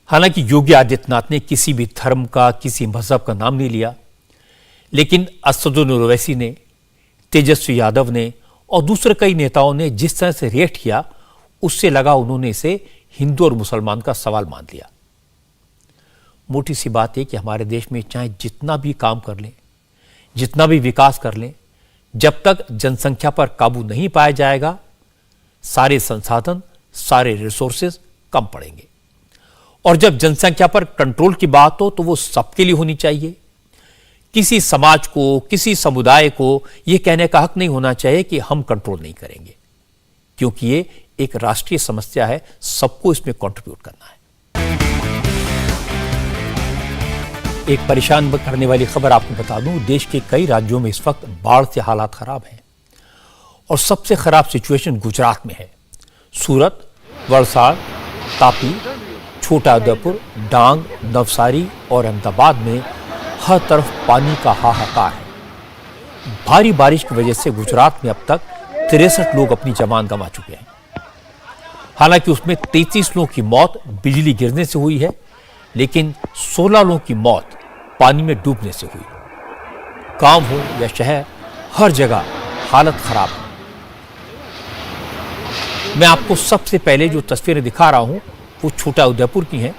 हालांकि योगी आदित्यनाथ ने किसी भी धर्म का, किसी मजहब का नाम नहीं लिया, लेकिन असदुद्दीन ओवैसी ने, तेजस्वी यादव ने और दूसरे कई नेताओं ने जिस तरह से रिएक्ट किया, उससे लगा उन्होंने इसे हिंदू और मुसलमान का सवाल मान लिया। मोटी सी बात है कि हमारे देश में चाहे जितना भी काम कर लें, जितना भी विकास कर लें, जब तक जनसंख्या पर काबू नहीं पाया जाएगा, सारे संसाधन, सारे रिसोर्सेज कम पड़ेंगे। और जब जनसंख्या पर कंट्रोल की बात हो तो वो सबके लिए होनी चाहिए। किसी समाज को, किसी समुदाय को यह कहने का हक नहीं होना चाहिए कि हम कंट्रोल नहीं करेंगे, क्योंकि ये एक राष्ट्रीय समस्या है, सबको इसमें कंट्रीब्यूट करना है। एक परेशान करने वाली खबर आपको बता दूं, देश के कई राज्यों में इस वक्त बाढ़ से हालात खराब हैं और सबसे खराब सिचुएशन गुजरात में है। सूरत, वलसाड़, तापी, छोटा उदेपुर, डांग, नवसारी और अहमदाबाद में हर तरफ पानी का हाहाकार है। भारी बारिश की वजह से गुजरात में अब तक 63 लोग अपनी जान गंवा चुके हैं। हालांकि उसमें 33 लोगों की मौत बिजली गिरने से हुई है, लेकिन 16 लोगों की मौत पानी में डूबने से हुई। गांव हो या शहर, हर जगह हालत खराब है। मैं आपको सबसे पहले जो तस्वीरें दिखा रहा हूं वो छोटा उदेपुर की हैं।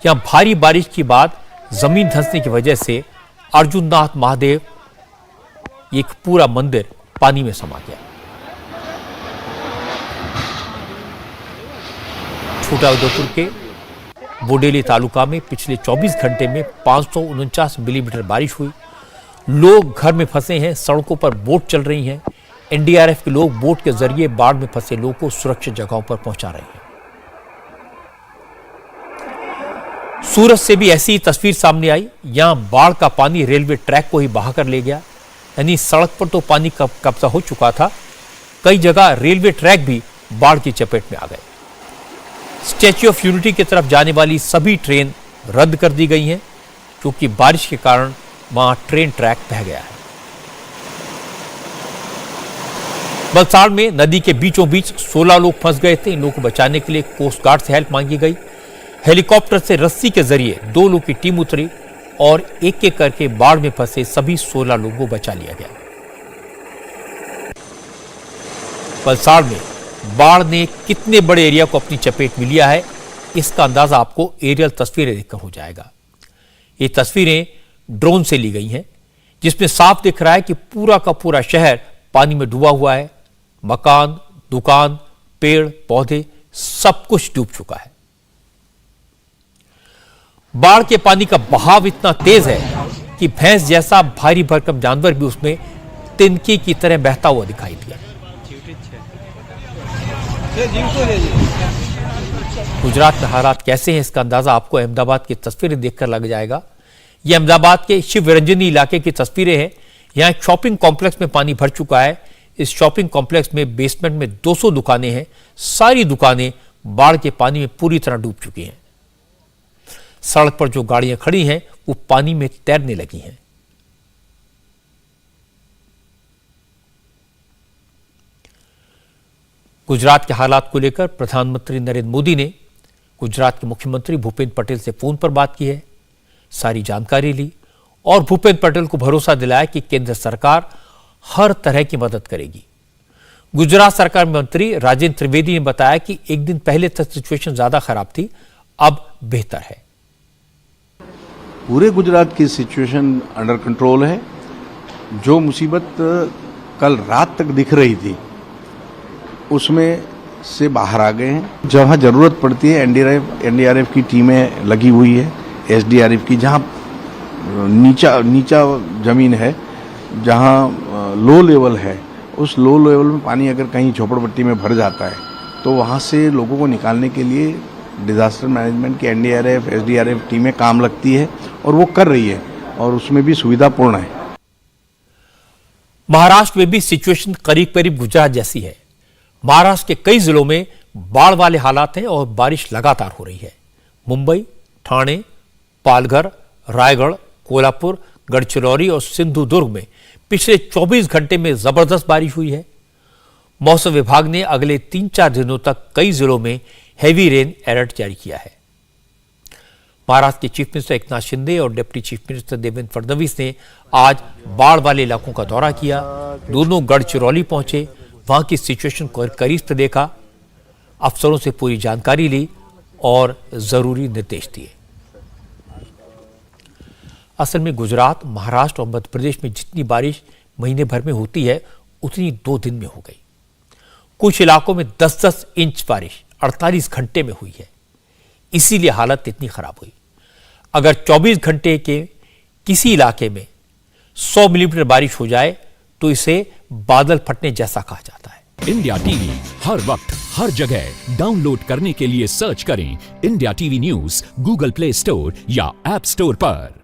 यहां भारी बारिश के बाद जमीन धंसने की वजह से अर्जुननाथ महादेव, एक पूरा मंदिर पानी में समा गया। छोटा उदेपुर के बोडेली तालुका में पिछले 24 घंटे में 549 मिलीमीटर बारिश हुई। लोग घर में फंसे हैं, सड़कों पर बोट चल रही हैं। एनडीआरएफ के लोग बोट के जरिए बाढ़ में फंसे लोगों को सुरक्षित जगहों पर पहुंचा रहे हैं। सूरत से भी ऐसी ही तस्वीर सामने आई। यहां बाढ़ का पानी रेलवे ट्रैक को ही बहाकर ले गया, यानी सड़क पर तो पानी कब्जा हो चुका था, कई जगह रेलवे ट्रैक भी बाढ़ की चपेट में आ गए। स्टैच्यू ऑफ यूनिटी की तरफ जाने वाली सभी ट्रेन रद्द कर दी गई हैं, क्योंकि बारिश के कारण वहां ट्रेन ट्रैक बह गया है। वलसाड़ में नदी के बीचों बीच 16 लोग फंस गए थे। इन लोगों को बचाने के लिए कोस्ट गार्ड से हेल्प मांगी गई। हेलीकॉप्टर से रस्सी के जरिए 2 लोगों की टीम उतरी और एक एक करके बाढ़ में फंसे सभी 16 लोगों को बचा लिया गया। वलसाड़ में बाढ़ ने कितने बड़े एरिया को अपनी चपेट में लिया है, इसका अंदाजा आपको एरियल तस्वीरें देखकर हो जाएगा। ये तस्वीरें ड्रोन से ली गई हैं, जिसमें साफ दिख रहा है कि पूरा का पूरा शहर पानी में डूबा हुआ है। मकान, दुकान, पेड़ पौधे सब कुछ डूब चुका है। बाढ़ के पानी का बहाव इतना तेज है कि भैंस जैसा भारी भरकम जानवर भी उसमें तिनके की तरह बहता हुआ दिखाई दिया। गुजरात में हालात कैसे हैं, इसका अंदाजा आपको अहमदाबाद की तस्वीरें देखकर लग जाएगा। ये अहमदाबाद के शिवरंजनी इलाके की तस्वीरें हैं। यहां एक शॉपिंग कॉम्प्लेक्स में पानी भर चुका है। इस शॉपिंग कॉम्प्लेक्स में बेसमेंट में 200 दुकानें हैं। सारी दुकानें बाढ़ के पानी में पूरी तरह डूब चुकी हैं। सड़क पर जो गाड़ियां खड़ी हैं वो पानी में तैरने लगी हैं। गुजरात के हालात को लेकर प्रधानमंत्री नरेंद्र मोदी ने गुजरात के मुख्यमंत्री भूपेंद्र पटेल से फोन पर बात की है, सारी जानकारी ली और भूपेंद्र पटेल को भरोसा दिलाया कि केंद्र सरकार हर तरह की मदद करेगी। गुजरात सरकार मंत्री राजेंद्र त्रिवेदी ने बताया कि एक दिन पहले तक सिचुएशन ज्यादा खराब थी, अब बेहतर है। पूरे गुजरात की सिचुएशन अंडर कंट्रोल है। जो मुसीबत कल रात तक दिख रही थी उसमें से बाहर आ गए हैं। जहां जरूरत पड़ती है एनडीआरएफ की टीमें लगी हुई है, एसडीआरएफ की। जहां नीचा जमीन है, जहां लो लेवल है, उस लो लेवल में पानी अगर कहीं झोपड़पट्टी में भर जाता है तो वहां से लोगों को निकालने के लिए डिजास्टर मैनेजमेंट की एनडीआरएफ एसडीआरएफ टीमें काम लगती है और वो कर रही है और उसमें भी सुविधापूर्ण है। महाराष्ट्र में भी सिचुएशन करीब करीब गुजरात जैसी है। महाराष्ट्र के कई जिलों में बाढ़ वाले हालात हैं और बारिश लगातार हो रही है। मुंबई, ठाणे, पालघर, रायगढ़, कोल्हापुर, गढ़चिरौली और सिंधुदुर्ग में पिछले 24 घंटे में जबरदस्त बारिश हुई है। मौसम विभाग ने अगले 3-4 दिनों तक कई जिलों में हैवी रेन अलर्ट जारी किया है। महाराष्ट्र के चीफ मिनिस्टर एकनाथ शिंदे और deputy chief minister Devendra Fadnavis ने आज बाढ़ वाले इलाकों का दौरा किया। दोनों गढ़चिरौली पहुंचे, वहां की सिचुएशन को करीब से देखा, अफसरों से पूरी जानकारी ली और जरूरी निर्देश दिए। असल में गुजरात, महाराष्ट्र और मध्य प्रदेश में जितनी बारिश महीने भर में होती है उतनी 2 दिन में हो गई। कुछ इलाकों में 10-10 इंच बारिश 48 घंटे में हुई है, इसीलिए हालत इतनी खराब हुई। अगर 24 घंटे के किसी इलाके में 100 मिलीमीटर बारिश हो जाए तो इसे बादल फटने जैसा कहा जाता है। इंडिया टीवी हर वक्त हर जगह डाउनलोड करने के लिए सर्च करें India TV news Google play store या ऐप स्टोर पर।